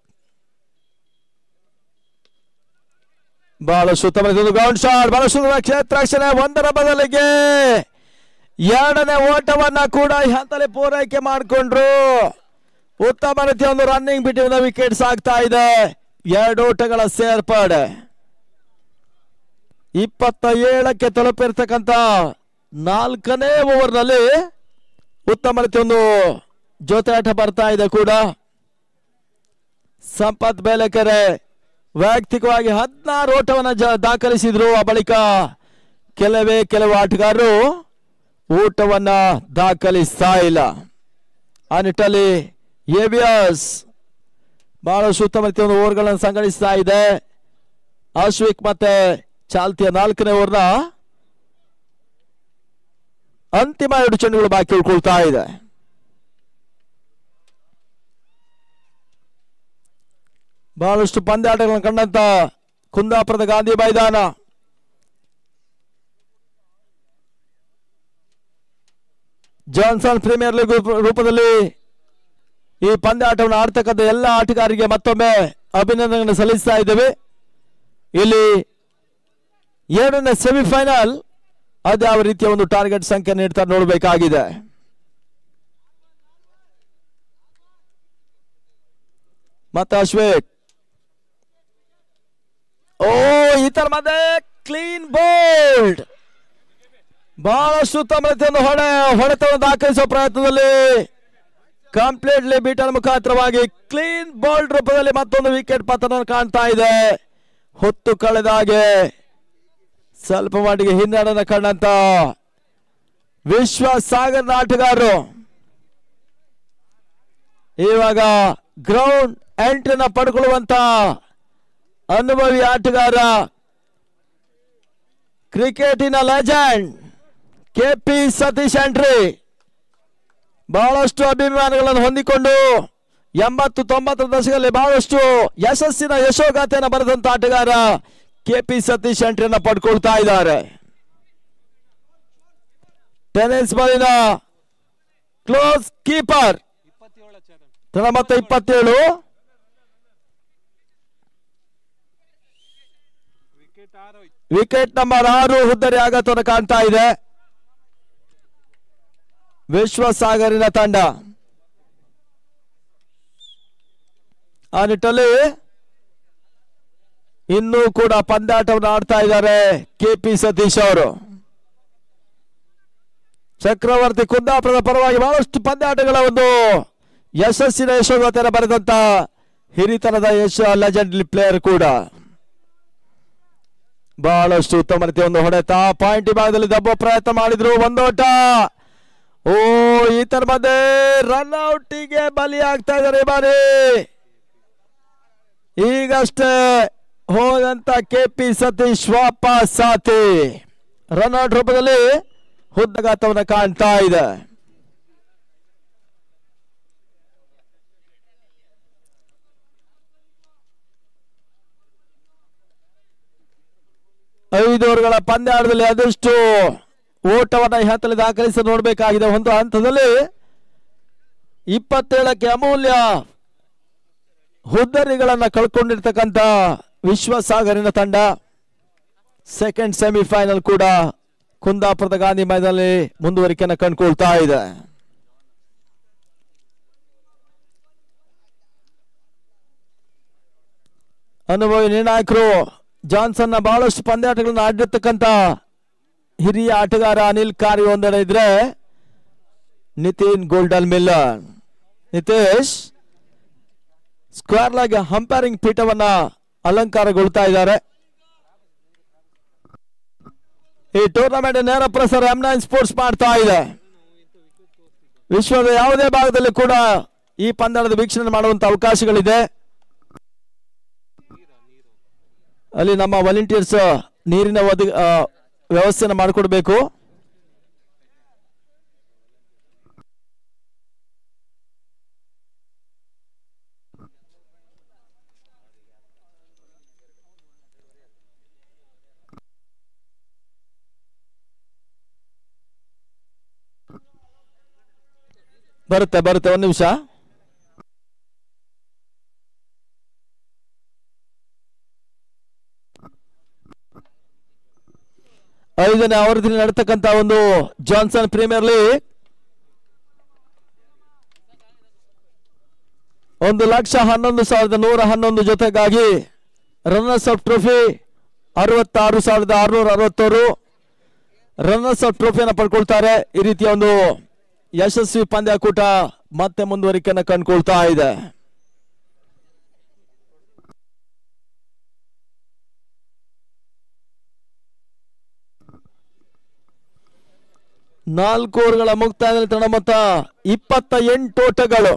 Speaker 1: ಬಹಳಷ್ಟು ಉತ್ತಮ ಗ್ರೌಂಡ್ ಶಾಟ್. ಬಹಳಷ್ಟು ಕ್ಷೇತ್ರಕ್ಷಣೆ. 1ರ ಬದಲಿಗೆ 2ನೇ ಓಟವನ್ನ ಕೂಡ ಈ ಹಂತದಲ್ಲಿ ಪೂರೈಕೆ ಮಾಡಿಕೊಂಡ್ರು. ಉತ್ತಮ ರೀತಿಯ ಒಂದು ರನ್ನಿಂಗ್ ಬಿಟ್ಟಿನ ವಿಕೆಟ್ಸ್ ಆಗ್ತಾ ಇದೆ. 2 ಓಟಗಳ ಸೇರ್ಪಡೆ. 27ಕ್ಕೆ ತಲುಪಿರ್ತಕ್ಕಂಥ 4ನೇ ಓವರ್ನಲ್ಲಿ ಉತ್ತಮ ರೀತಿಯ ಒಂದು ಜೊತೆಯಾಟ ಬರ್ತಾ ಇದೆ ಕೂಡ. ಸಂಪತ್ ಬೇಲೆಕೆರೆ ವೈಯಕ್ತಿಕವಾಗಿ 16 ಓಟವನ್ನು ದಾಖಲಿಸಿದ್ರು. ಆ ಬಳಿಕ ಕೆಲವು ಆಟಗಾರರು ಓಟವನ್ನ ದಾಖಲಿಸ್ತಾ ಇಲ್ಲ. ಆ ನಿಟ್ಟಲ್ಲಿ ಎವಿಎಸ್ ಬಹಳಷ್ಟು ಉತ್ತಮ ರೀತಿಯ ಒಂದು ಓವರ್ಗಳನ್ನು ಸಂಘಟಿಸ್ತಾ ಇದೆ. ಅಶ್ವಿಕ್ ಮತ್ತೆ ಚಾಲ್ತಿಯ 4ನೇ ಓವರ್ನ ಅಂತಿಮ 2 ಚೆಂಡುಗಳು ಬಾಕಿ ಉಳ್ಕೊಳ್ತಾ ಇದೆ. ಬಹಳಷ್ಟು ಪಂದ್ಯಾಟಗಳನ್ನು ಕಂಡಂತ ಕುಂದಾಪುರದ ಗಾಂಧಿ ಮೈದಾನ ಜಾನ್ಸನ್ ಪ್ರೀಮಿಯರ್ ಲೀಗ್ ರೂಪದಲ್ಲಿ ಈ ಪಂದ್ಯಾಟವನ್ನು ಆಡ್ತಕ್ಕಂಥ ಎಲ್ಲ ಆಟಗಾರರಿಗೆ ಮತ್ತೊಮ್ಮೆ ಅಭಿನಂದನೆಗಳನ್ನು ಸಲ್ಲಿಸ್ತಾ ಇದ್ದೇವೆ. ಇಲ್ಲಿ 2ನೇ ಸೆಮಿಫೈನಲ್ ಅದ್ಯಾವ ರೀತಿಯ ಒಂದು ಟಾರ್ಗೆಟ್ ಸಂಖ್ಯೆ ನೀಡ್ತಾ ನೋಡಬೇಕಾಗಿದೆ. ಮತ್ತೆ ಅಶ್ವೇಕ್ ಈತರ ಮಧ್ಯೆ ಕ್ಲೀನ್ ಬೋಲ್ಡ್, ಬಹಳಷ್ಟು ಉತ್ತಮ ರೀತಿಯ ಹೊಡೆತವನ್ನು ದಾಖಲಿಸುವ ಪ್ರಯತ್ನದಲ್ಲಿ ಕಂಪ್ಲೀಟ್ಲಿ ಬೀಟರ್ ಮುಖಾಂತರವಾಗಿ ಕ್ಲೀನ್ ಬೋಲ್ಡ್ ರೂಪದಲ್ಲಿ ಮತ್ತೊಂದು ವಿಕೆಟ್ ಪತನ ಕಾಣ್ತಾ ಇದೆ. ಹೊತ್ತು ಕಳೆದ ಹಾಗೆ ಸ್ವಲ್ಪ ಮಟ್ಟಿಗೆ ಹಿನ್ನಡೆಯನ್ನು ಕಂಡಂತ ವಿಶ್ವಸಾಗರದ ಆಟಗಾರರು ಇವಾಗ ಗ್ರೌಂಡ್ ಎಂಟ್ರಿನ ಪಡ್ಕೊಳ್ಳುವಂತ ಅನುಭವಿ ಆಟಗಾರ, ಕ್ರಿಕೆಟಿನ ಲೆಜೆಂಡ್ ಕೆಪಿ ಸತೀಶ್ ಎಂಟ್ರಿ ಬಹಳಷ್ಟು ಅಭಿಮಾನಿಗಳನ್ನು ಹೊಂದಿಕೊಂಡು 80-90 ದಶಕದಲ್ಲಿ ಬಹಳಷ್ಟು ಯಶಸ್ಸಿನ ಯಶೋಗಾಥೆಯನ್ನು ಬರೆದಂತ ಆಟಗಾರ ಕೆಪಿ ಸತೀಶ್ ಎಂಟ್ರಿಯನ್ನು ಪಡ್ಕೊಳ್ತಾ ಇದ್ದಾರೆ. ಟೆನಿಸ್ ಬಾಲಿನ ಕ್ಲೋಸ್ ಕೀಪರ್ 27 ವಿಕೆಟ್ ನಂಬರ್ 6 ಹುದ್ದರಿ ಆಘಾತವನ್ನು ಕಾಣ್ತಾ ಇದೆ ವಿಶ್ವಸಾಗರಿನ ತಂಡ. ಆ ನಿಟ್ಟಲ್ಲಿ ಇನ್ನೂ ಕೂಡ ಪಂದ್ಯಾಟವನ್ನು ಆಡ್ತಾ ಇದ್ದಾರೆ ಕೆಪಿ ಸತೀಶ್ ಅವರು. ಚಕ್ರವರ್ತಿ ಕುಂದಾಪುರದ ಪರವಾಗಿ ಬಹಳಷ್ಟು ಪಂದ್ಯಾಟಗಳ ಒಂದು ಯಶಸ್ಸಿನ ಯಶೋಗಾಥೆಯನ್ನು ಬರೆದಂತ ಹಿರಿತನದ ಲೆಜೆಂಡ್ ಪ್ಲೇಯರ್ ಕೂಡ. ಬಹಳಷ್ಟು ಉತ್ತಮ ರೀತಿಯ ಒಂದು ಹೊಡೆತ, ಪಾಯಿಂಟ್ ಭಾಗದಲ್ಲಿ ದಬ್ಬೋ ಪ್ರಯತ್ನ ಮಾಡಿದ್ರು, ಒಂದೋಟ. ಈತರ ಮಧ್ಯೆ ರನ್ಔಟಿಗೆ ಬಲಿಯಾಗ್ತಾ ಇದ್ದಾರೆ ಈ ಬಾರಿ. ಈಗಷ್ಟೇ ಹೋದಂತ ಕೆಪಿ ಸತೀಶ್ ವಾಪಸ್ ಸಾಥಿ ರನ್ಔಟ್ ರೂಪದಲ್ಲಿ ಹುದ್ದಾಘಾತವನ್ನು ಕಾಣ್ತಾ ಇದೆ. ಐದು ಓವರ್ಗಳ ಪಂದ್ಯಾಟದಲ್ಲಿ ಅದಷ್ಟು ಓಟವನ್ನು ಈ ಹಂತದಲ್ಲಿ ದಾಖಲಿಸಿ ನೋಡಬೇಕಾಗಿದೆ. ಒಂದು ಹಂತದಲ್ಲಿ 27ಕ್ಕೆ ಅಮೂಲ್ಯ ಹುದ್ದರಿಗಳನ್ನ ಕಳ್ಕೊಂಡಿರ್ತಕ್ಕಂಥ ವಿಶ್ವಸಾಗರಿನ ತಂಡ ಸೆಕೆಂಡ್ ಸೆಮಿಫೈನಲ್ ಕೂಡ ಕುಂದಾಪುರದ ಗಾಂಧಿ ಮೈದಾನದಲ್ಲಿ ಮುಂದುವರಿಕೆಯನ್ನು ಕಂಡುಕೊಳ್ತಾ ಇದೆ. ಅನುಭವಿ ನಿರ್ಣಾಯಕರು ಜಾನ್ಸನ್ ಬಹಳಷ್ಟು ಪಂದ್ಯಾಟಗಳನ್ನು ಆಡಿರ್ತಕ್ಕಂಥ ಹಿರಿಯ ಆಟಗಾರ ಅನಿಲ್ ಕಾರ್ಯ ಒಂದೆಡೆ ಇದ್ರೆ Nitin golden Miller, Nitesh square leg umpiring ಪೀಠವನ್ನ ಅಲಂಕಾರಗೊಳ್ತಾ ಇದ್ದಾರೆ. ಈ ಟೂರ್ನಮೆಂಟ್ ನೇರ ಪ್ರಸಾರ M9 ಸ್ಪೋರ್ಟ್ಸ್ ಮಾಡ್ತಾ ಇದೆ. ವಿಶ್ವದ ಯಾವುದೇ ಭಾಗದಲ್ಲಿ ಕೂಡ ಈ ಪಂದ್ಯದ ವೀಕ್ಷಣೆ ಮಾಡುವಂತ ಅವಕಾಶಗಳಿದೆ. ಅಲ್ಲಿ ನಮ್ಮ ವಾಲಂಟಿಯರ್ಸ್ ನೀರಿನ ವ್ಯವಸ್ಥೆಯನ್ನು ಮಾಡಿಕೊಡ್ಬೇಕು. ಬರುತ್ತೆ ಒಂದು ನಿಮಿಷ. ಐದನೇ ಆವೃತ್ತಿಯಲ್ಲಿ ನಡೆತಕ್ಕಂತ ಒಂದು ಜಾನ್ಸನ್ ಪ್ರೀಮಿಯರ್ ಲೀಗ್ 1,11,111 ಜೊತೆಗಾಗಿ runners up trophy 66,666 runners up ಟ್ರೋಫಿಯನ್ನು ಪಡ್ಕೊಳ್ತಾರೆ. ಈ ರೀತಿಯ ಒಂದು ಯಶಸ್ವಿ ಪಂದ್ಯಾಕೂಟ ಮತ್ತೆ ಮುಂದುವರಿಕೆಯನ್ನು ಕಂಡುಕೊಳ್ತಾ ಇದೆ. ನಾಲ್ಕು ಓವರ್ಗಳ ಮುಕ್ತಾಯದಲ್ಲಿ ತಂಡ ಮೊತ್ತ 28 ಓಟಗಳು.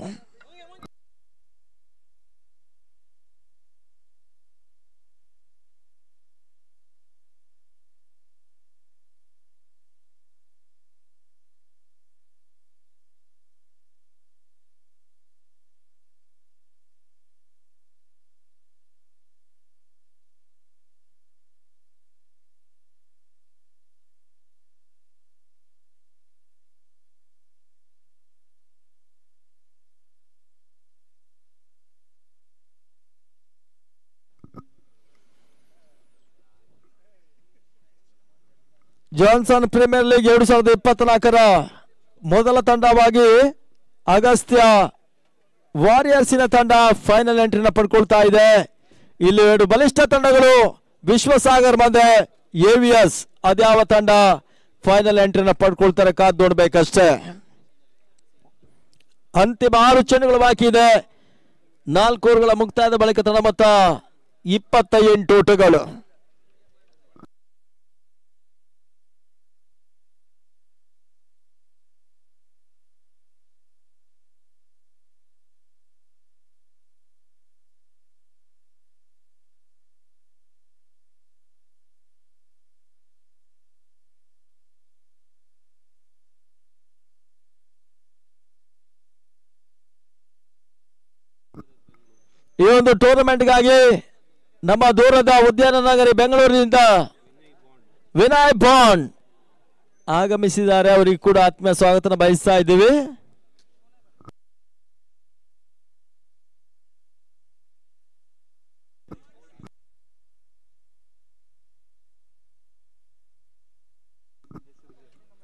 Speaker 1: ಜಾನ್ಸನ್ ಪ್ರೀಮಿಯರ್ ಲೀಗ್ 2024 ಮೊದಲ ತಂಡವಾಗಿ ಅಗಸ್ತ್ಯ ವಾರಿಯರ್ಸಿನ ತಂಡ ಫೈನಲ್ ಎಂಟ್ರಿನ ಪಡ್ಕೊಳ್ತಾ ಇದೆ. ಇಲ್ಲಿ 2 ಬಲಿಷ್ಠ ತಂಡಗಳು ವಿಶ್ವಸಾಗರ್ ಮತ್ತೆ AVS. ಅದ್ಯಾವ ತಂಡ ಫೈನಲ್ ಎಂಟ್ರಿನ ಪಡ್ಕೊಳ್ತಾರೆ ಕಾದ್ ನೋಡ್ಬೇಕಷ್ಟೇ. ಅಂತಿಮ 6 ಚೆಂಡುಗಳು ಬಾಕಿ ಇದೆ. 4 ಓವರ್ಗಳ ಮುಕ್ತಾಯದ ಬಳಿಕ ತಂಡ ಮೊತ್ತ 28 ಓಟಗಳು. ಈ ಒಂದು ಟೂರ್ನಮೆಂಟ್ಗಾಗಿ ನಮ್ಮ ದೂರದ ಉದ್ಯಾನ ನಗರಿ ಬೆಂಗಳೂರಿನಿಂದ ವಿನಯ್ ಬಾಂಡ್ ಆಗಮಿಸಿದ್ದಾರೆ. ಅವರಿಗೆ ಕೂಡ ಆತ್ಮೀಯ ಸ್ವಾಗತ ಬಯಸ್ತಾ ಇದ್ದೀವಿ.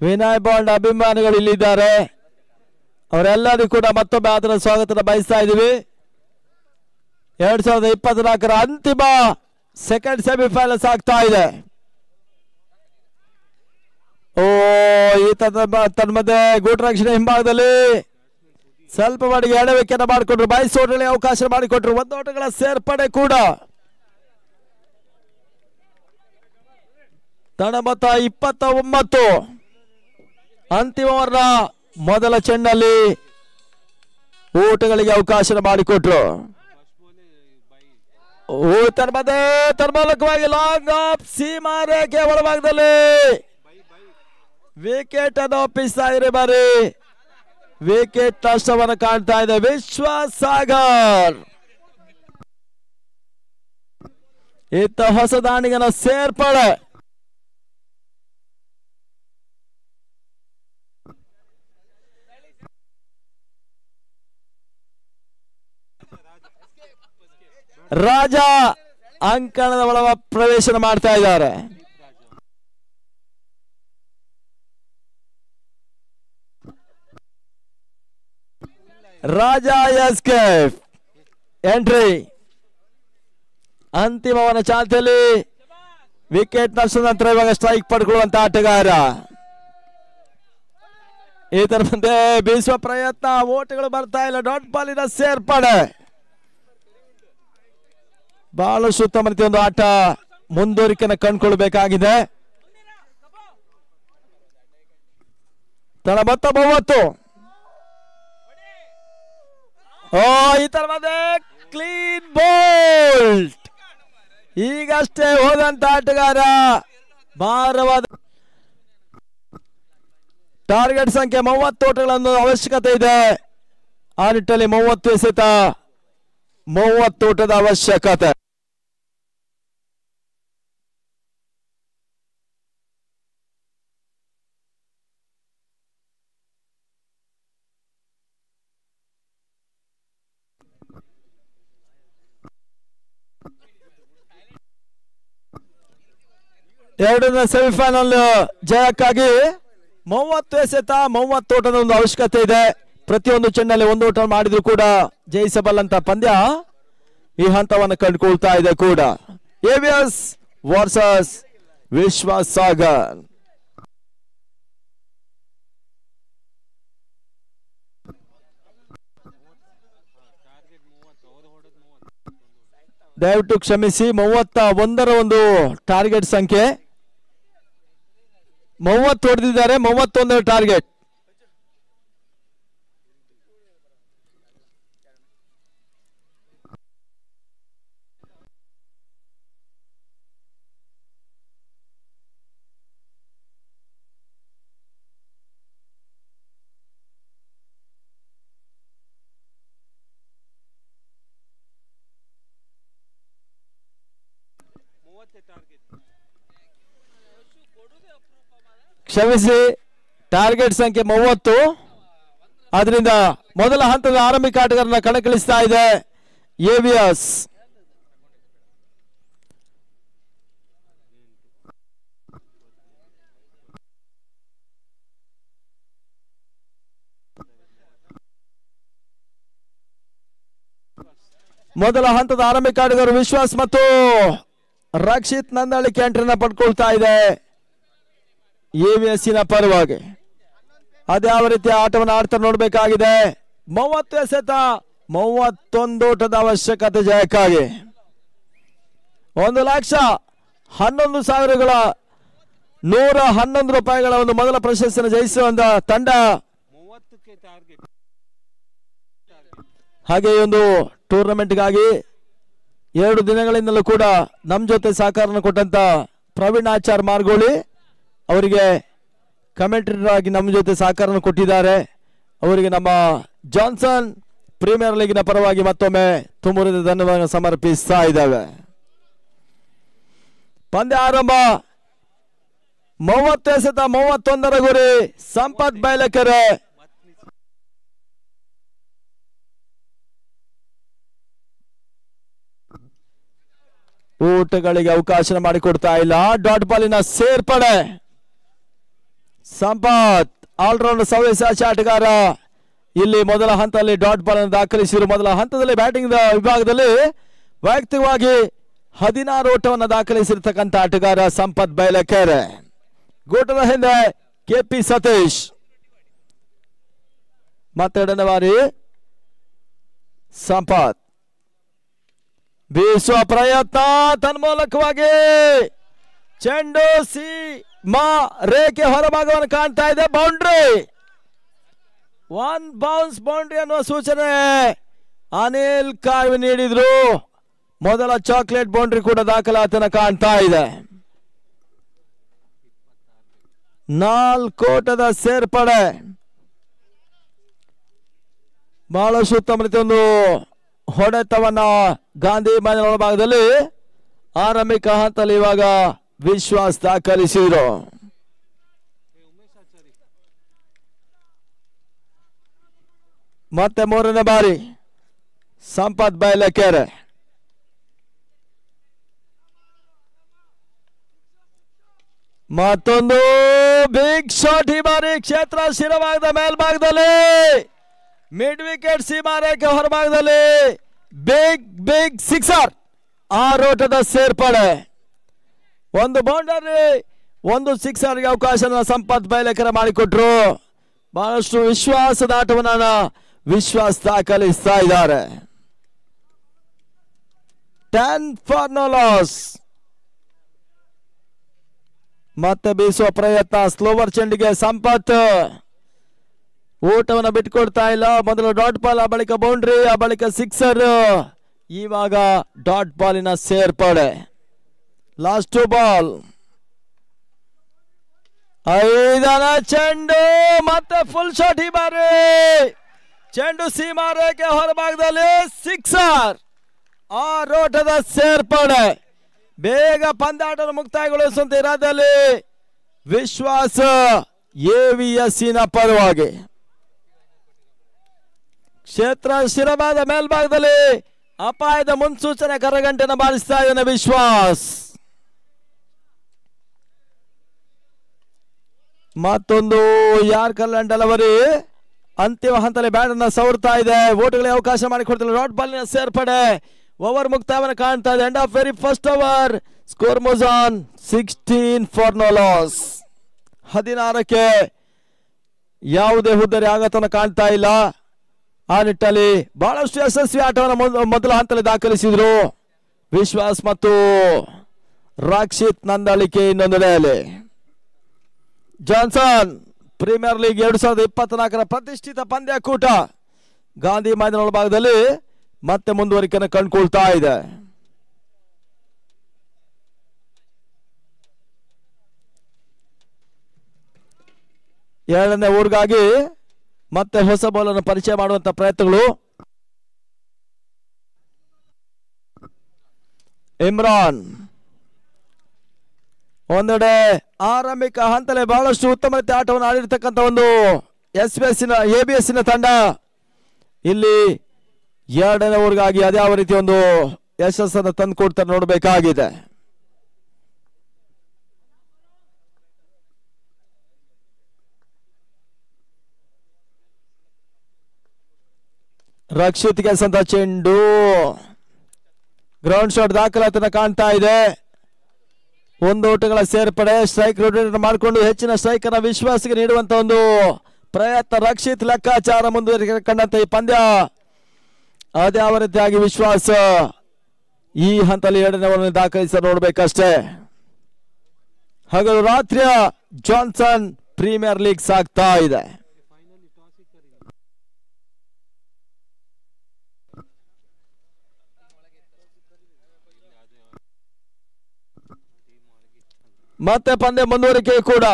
Speaker 1: ವಿನಯ್ ಬಾಂಡ್ ಅಭಿಮಾನಿಗಳು ಇಲ್ಲಿದ್ದಾರೆ. ಅವರೆಲ್ಲರಿಗೂ ಕೂಡ ಮತ್ತೊಮ್ಮೆ ಆದರ ಸ್ವಾಗತ ಬಯಸ್ತಾ ಇದ್ದೀವಿ. 2024 ಅಂತಿಮ ಸೆಕೆಂಡ್ ಸೆಮಿಫೈನಲ್ಸ್ ಆಗ್ತಾ ಇದೆ. ಈ ತನ್ಮಧ್ಯೆ ಗೂಟರಕ್ಷಣೆ ಹಿಂಭಾಗದಲ್ಲಿ ಸ್ವಲ್ಪ ಮಟ್ಟಿಗೆ ಎಡವಿಕೆಯನ್ನು ಮಾಡಿಕೊಟ್ರು. 22 ಓಟಗಳಿಗೆ ಅವಕಾಶ ಮಾಡಿಕೊಟ್ರು. 1 ಓಟಗಳ ಸೇರ್ಪಡೆ ಕೂಡ. ತಂಡ ಮೊತ್ತ 29. ಅಂತಿಮ ಓವರ್ನ ಮೊದಲ ಚೆಂಡಲ್ಲಿ ಓಟಗಳಿಗೆ ಅವಕಾಶ ಮಾಡಿಕೊಟ್ರು. ತನ್ಮೂಲಕವಾಗಿ ಲಾಂಗ್ ಆಫ್ ಸೀಮಾ ರೇಖೆ ಒಳಭಾಗದಲ್ಲಿ ವಿಕೆಟ್ ಅನ್ನು ಒಪ್ಪಿಸ್ತಾ ಇದ್ರೆ ಬಾರಿ ವಿಕೆಟ್ ನಷ್ಟವನ್ನು ಕಾಣ್ತಾ ಇದೆ ವಿಶ್ವಸಾಗರ್. ಇತ್ತ ಹೊಸ ದಾಂಡಿಗನ ಸೇರ್ಪಡೆ. ರಾಜ ಅಂಕಣದ ಒಳ ಪ್ರವೇಶನ ಮಾಡ್ತಾ ಇದ್ದಾರೆ. ರಾಜ ಎಸ್ಕೇಪ್ ಎಂಟ್ರಿ. ಅಂತಿಮವನ ಚಾಲ್ತಿಯಲ್ಲಿ ವಿಕೆಟ್ ನಷ್ಟದ ನಂತರ ಇವಾಗ ಸ್ಟ್ರೈಕ್ ಪಡ್ಕೊಳ್ಳುವಂತ ಆಟಗಾರ. ಈ ತರ ಮುಂದೆ ಬೀಸುವ ಪ್ರಯತ್ನ. ಓಟಗಳು ಬರ್ತಾ ಇಲ್ಲ. ಡಾಟ್ ಬಾಲಿನ ಸೇರ್ಪಡೆ. ಬಹಳ ಉತ್ತಮ ರೀತಿಯ ಒಂದು ಆಟ ಮುಂದುವರಿಕೆಯನ್ನು ಕಂಡುಕೊಳ್ಬೇಕಾಗಿದೆ. ತಡ ಮೊತ್ತ 30. ಈ ತರ ಮಧ್ಯೆ ಕ್ಲೀನ್ ಬೋಲ್ಟ್. ಈಗಷ್ಟೇ ಹೋದಂತ ಆಟಗಾರ ಭಾರವಾದ ಟಾರ್ಗೆಟ್ ಸಂಖ್ಯೆ 30 ಓಟಗಳನ್ನು ಅವಶ್ಯಕತೆ ಇದೆ. ಆ ನಿಟ್ಟಲ್ಲಿ 30 ಎಸೆತ 30 ಓಟದ ಅವಶ್ಯಕತೆ. ಎರಡನೇ ಸೆಮಿಫೈನಲ್ ಜಯಕ್ಕಾಗಿ 30 ಎಸೆತ 30 ಓಟದ ಒಂದು ಅವಶ್ಯಕತೆ ಇದೆ. ಪ್ರತಿಯೊಂದು ಚೆಂಡಲ್ಲಿ 1 ಓಟ ಮಾಡಿದ್ರು ಕೂಡ ಜಯಿಸಬಲ್ಲಂತ ಪಂದ್ಯ ಈ ಹಂತವನ್ನು ಕಂಡುಕೊಳ್ತಾ ಇದೆ ಕೂಡ. AVS versus Vishwasagar. ದಯವಿಟ್ಟು ಕ್ಷಮಿಸಿ. 31ರ ಒಂದು ಟಾರ್ಗೆಟ್ ಸಂಖ್ಯೆ. 30 ಹೊಡೆದಿದ್ದಾರೆ. 31ರ ಟಾರ್ಗೆಟ್. ಕ್ಷಮಿಸಿ, ಟಾರ್ಗೆಟ್ ಸಂಖ್ಯೆ 30. ಆದ್ರಿಂದ ಮೊದಲ ಹಂತದ ಆರಂಭಿಕ ಆಟಗಾರನ ಕಣಕ್ಕಿಳಿಸ್ತಾ ಇದೆ AVS. ಮೊದಲ ಹಂತದ ಆರಂಭಿಕ ಆಟಗಾರರು ವಿಶ್ವಾಸ್ ಮತ್ತು ರಕ್ಷಿತ್ ನಂದಳಿಕೆ ಎಂಟ್ರಿನ ಪಡ್ಕೊಳ್ತಾ ಇದೆ ಎವಿಎಸ್ಸಿನ ಪರವಾಗಿ. ಅದ್ಯಾವ ರೀತಿಯ ಆಟವನ್ನು ಆಡ್ತಾ ನೋಡಬೇಕಾಗಿದೆ. 30 ಎಸೆತ 31 ಓಟದ ಅವಶ್ಯಕತೆ ಜಯಕ್ಕಾಗಿ. 1,11,111 ರೂಪಾಯಿಗಳ ಒಂದು ಮೊದಲ ಪ್ರಶಸ್ತಿಯನ್ನು ಜಯಿಸುವಂತ ತಂಡ. ಹಾಗೆ ಈ ಒಂದು ಟೂರ್ನಮೆಂಟ್ಗಾಗಿ 2 ದಿನಗಳಿಂದಲೂ ಕೂಡ ನಮ್ಮ ಜೊತೆ ಸಹಕಾರನ ಕೊಟ್ಟಂತ ಪ್ರವೀಣ್ ಆಚಾರ್ ಮಾರ್ಗೋಳಿ ಅವರಿಗೆ ಕಮೆಂಟೇಟರ್ ಆಗಿ ನಮ್ಮ ಜೊತೆ ಸಹಕಾರನ ಕೊಟ್ಟಿದ್ದಾರೆ. ಅವರಿಗೆ ನಮ್ಮ ಜಾನ್ಸನ್ ಪ್ರೀಮಿಯರ್ ಲೀಗಿನ ಪರವಾಗಿ ಮತ್ತೊಮ್ಮೆ ತುಂಬುರಿದ ಧನ್ಯವಾದ ಸಮರ್ಪಿಸ್ತಾ ಇದ್ದಾವೆ. ಪಂದ್ಯ ಆರಂಭ. 30 ಎಸೆತ 31 ಗುರಿ ಸಂಪತ್ ಬೈಲಕೆರೆ. ಊಟಗಳಿಗೆ ಅವಕಾಶ ಮಾಡಿಕೊಡ್ತಾ ಇಲ್ಲ. ಡಾಟ್ ಬಾಲಿನ ಸೇರ್ಪಡೆ. ಸಂಪತ್ ಆಲ್ರೌಂಡರ್ ಸವ್ಯಸಾಚಿ ಆಟಗಾರ ಇಲ್ಲಿ ಮೊದಲ ಹಂತದಲ್ಲಿ ಡಾಟ್ ಬಾಲ್ ಅನ್ನು ದಾಖಲಿಸಿದರು. ಮೊದಲ ಹಂತದಲ್ಲಿ ಬ್ಯಾಟಿಂಗ್ ವಿಭಾಗದಲ್ಲಿ ವೈಯಕ್ತಿಕವಾಗಿ 16 ಓಟವನ್ನು ದಾಖಲಿಸಿರ್ತಕ್ಕಂಥ ಆಟಗಾರ ಸಂಪತ್ ಬೈಲಕೆರೆ. ಗೋಟದ ಹಿಂದೆ ಕೆಪಿ ಸತೀಶ್. ಮತ್ತೆರಡನೇ ಬಾರಿ ಸಂಪತ್ ಬೀಸುವ ಪ್ರಯತ್ನ ತನ್ಮೂಲಕವಾಗಿ ಚೆಂಡು ಮಾ ರೇಖೆ ಹೊರಭಾಗವನ್ನು ಕಾಣ್ತಾ ಇದೆ. ಬೌಂಡ್ರಿ, 1 ಬೌನ್ಸ್ ಬೌಂಡ್ರಿ ಅನ್ನುವ ಸೂಚನೆ ಅನಿಲ್ ಕಾವಿ ನೀಡಿದ್ರು. ಮೊದಲ ಚಾಕ್ಲೇಟ್ ಬೌಂಡ್ರಿ ಕೂಡ ದಾಖಲಾತಿನ ಕಾಣ್ತಾ ಇದೆ. 4 ಓಟದ ಸೇರ್ಪಡೆ. ಬಹಳಷ್ಟು ಉತ್ತಮ ರೀತಿಯ ಒಂದು ಹೊಡೆತವನ್ನ ಗಾಂಧಿ ಮೈದಾನ ಒಳಭಾಗದಲ್ಲಿ ಆರಂಭಿಕ ಹಂತದಲ್ಲಿ ಇವಾಗ ವಿಶ್ವಾಸ್ ದಾಖಲಿಸಿದ್ರು. ಮತ್ತೆ 3ನೇ ಬಾರಿ ಸಂಪತ್ ಬೈಲಕೆರೆ. ಮತ್ತೊಂದು ಬಿಗ್ ಶಾಟ್. ಈ ಬಾರಿ ಕ್ಷೇತ್ರ ಶಿರಭಾಗದ ಮೇಲ್ಭಾಗದಲ್ಲಿ ಮಿಡ್ ವಿಕೆಟ್ ಸೀಮಾರೇಖೆ ಹೊರಭಾಗದಲ್ಲಿ ಬಿಗ್ ಸಿಕ್ಸರ್. 6 ಓಟದ ಸೇರ್ಪಡೆ. 1 ಬೌಂಡರಿ 1 ಸಿಕ್ಸರ್ಗೆ ಅವಕಾಶ ಸಂಪತ್ ಬೈಲಕೆರೆ ಮಾಡಿಕೊಟ್ರು. ಬಹಳಷ್ಟು ವಿಶ್ವಾಸದ ಆಟವನ್ನ ವಿಶ್ವಾಸ್ ದಾಖಲಿಸ್ತಾ ಇದ್ದಾರೆ. 10 ಫಾರ್ ನೋ ಲಾಸ್. ಮತ್ತೆ ಬೀಸುವ ಪ್ರಯತ್ನ. ಸ್ಲೋವರ್ ಚೆಂಡಿಗೆ ಸಂಪತ್ ಓಟವನ್ನು ಬಿಟ್ಕೊಡ್ತಾ ಇಲ್ಲ. ಮೊದಲು ಡಾಟ್ ಬಾಲ್, ಆ ಬಳಿಕ ಬೌಂಡ್ರಿ, ಆ ಬಳಿಕ ಸಿಕ್ಸರ್. ಇವಾಗ ಡಾಟ್ ಬಾಲಿನ ಸೇರ್ಪಡೆ. Last 2 ball. 5ನೇ ಚೆಂಡು ಮತ್ತೆ ಫುಲ್ ಶಾಟ್. ಈ ಬಾರಿ ಚೆಂಡು ಸೀಮಾ ರೇಖೆ ಹೊರಭಾಗದಲ್ಲಿ ಸಿಕ್ಸರ್. 6 ಓಟದ ಸೇರ್ಪಡೆ. ಬೇಗ ಪಂದ್ಯಾಟವನ್ನು ಮುಕ್ತಾಯಗೊಳಿಸುವಂತ ಇರಾದಲ್ಲಿ ವಿಶ್ವಾಸ ಎವಿಎಸ್ಸಿನ ಪರವಾಗಿ. ಕ್ಷೇತ್ರ ಶಿರಭಾಗದ ಮೇಲ್ಭಾಗದಲ್ಲಿ ಅಪಾಯದ ಮುನ್ಸೂಚನೆ ಕರಗಂಟೆನ ಬಾರಿಸ್ತಾ ಇದ್ದಾನೆ ವಿಶ್ವಾಸ್. ಮತ್ತೊಂದು ಯಾರ್ಕರ್ ಡೆಲಿವರಿ. ಅಂತಿಮ ಹಂತದಲ್ಲಿ ಬ್ಯಾಟ್ ಅನ್ನ ಸವರ್ತಾ ಇದೆ. ಓಟುಗಳಿಗೆ ಅವಕಾಶ ಮಾಡಿಕೊಡ್ತಿಲ್ಲ. ಡಾಟ್ ಬಾಲ್ನ ಸೇರ್ಪಡೆ. ಓವರ್ ಮುಕ್ತಾಯವನ್ನು ಕಾಣ್ತಾ ಇದೆ. End of very first over. Score moves on 16 for no loss. 16ಕ್ಕೆ ಯಾವುದೇ ಹುದ್ದರಿ ಆಘಾತವನ್ನು ಕಾಣ್ತಾ ಇಲ್ಲ. ಆ ನಿಟ್ಟಲ್ಲಿ ಬಹಳಷ್ಟು ಯಶಸ್ವಿ ಆಟವನ್ನು ಮೊದಲ ಹಂತದಲ್ಲಿ ದಾಖಲಿಸಿದ್ರು ವಿಶ್ವಾಸ್ ಮತ್ತು ರಕ್ಷಿತ್ ನಂದಳಿಕೆ. ಇನ್ನೊಂದೆಡೆಯಲ್ಲಿ ಜಾನ್ಸನ್ ಪ್ರೀಮಿಯರ್ ಲೀಗ್ 2024ರ ಪ್ರತಿಷ್ಠಿತ ಪಂದ್ಯಕೂಟ ಗಾಂಧಿ ಮೈದಾನ ಭಾಗದಲ್ಲಿ ಮತ್ತೆ ಮುಂದುವರಿಕೆಯನ್ನು ಕಂಡುಕೊಳ್ತಾ ಇದೆ. ಎರಡನೇ ಓವರ್ಗಾಗಿ ಮತ್ತೆ ಹೊಸ ಬಾಲ್ ಅನ್ನು ಪರಿಚಯ ಮಾಡುವಂತ ಪ್ರಯತ್ನಗಳು. ಇಮ್ರಾನ್ ಒಂದೆಡೆ ಆರಂಭಿಕ ಹಂತದಲ್ಲಿ ಬಹಳಷ್ಟು ಉತ್ತಮ ರೀತಿಯ ಆಟವನ್ನು ಆಡಿರ್ತಕ್ಕಂಥ ಒಂದು ಎಬಿಎಸ್ಸಿನ ತಂಡ ಇಲ್ಲಿ ಎರಡನೇ ಓವರ್ಗಾಗಿ ಅದ್ಯಾವ ರೀತಿ ಒಂದು ಯಶಸ್ಸನ್ನು ತಂದು ಕೊಡ್ತಾರೆ ನೋಡಬೇಕಾಗಿದೆ. ರಕ್ಷಿತ್ ಗೆಲ್ಸಂತ ಚೆಂಡು ಗ್ರೌಂಡ್ ಶಾಟ್ ದಾಖಲಾತಿನ ಕಾಣ್ತಾ ಇದೆ. ಒಂದು ಓಟಗಳ ಸೇರ್ಪಡೆ. ಸ್ಟ್ರೈಕ್ ರೊಟೇಟ್ ಮಾಡಿಕೊಂಡು ಹೆಚ್ಚಿನ ಸ್ಟ್ರೈಕ್ ಅನ್ನ ವಿಶ್ವಾಸಕ್ಕೆ ನೀಡುವಂತ ಒಂದು ಪ್ರಯತ್ನ. ರಕ್ಷಿತ್ ಲೆಕ್ಕಾಚಾರ ಮುಂದುವರಿಕೊಂಡಂತ ಈ ಪಂದ್ಯ ಅದೇ ಯಾವ ರೀತಿಯಾಗಿ ವಿಶ್ವಾಸ ಈ ಹಂತದಲ್ಲಿ ಎರಡನೇ ಓವರ್ ದಾಖಲಿಸ ನೋಡ್ಬೇಕಷ್ಟೇ. ಹಗಲು ರಾತ್ರಿಯ ಜಾನ್ಸನ್ ಪ್ರೀಮಿಯರ್ ಲೀಗ್ ಸಾಗ್ತಾ ಇದೆ. ಮತ್ತೆ ಪಂದ್ಯ ಮುಂದುವರಿಕೆ ಕೂಡ.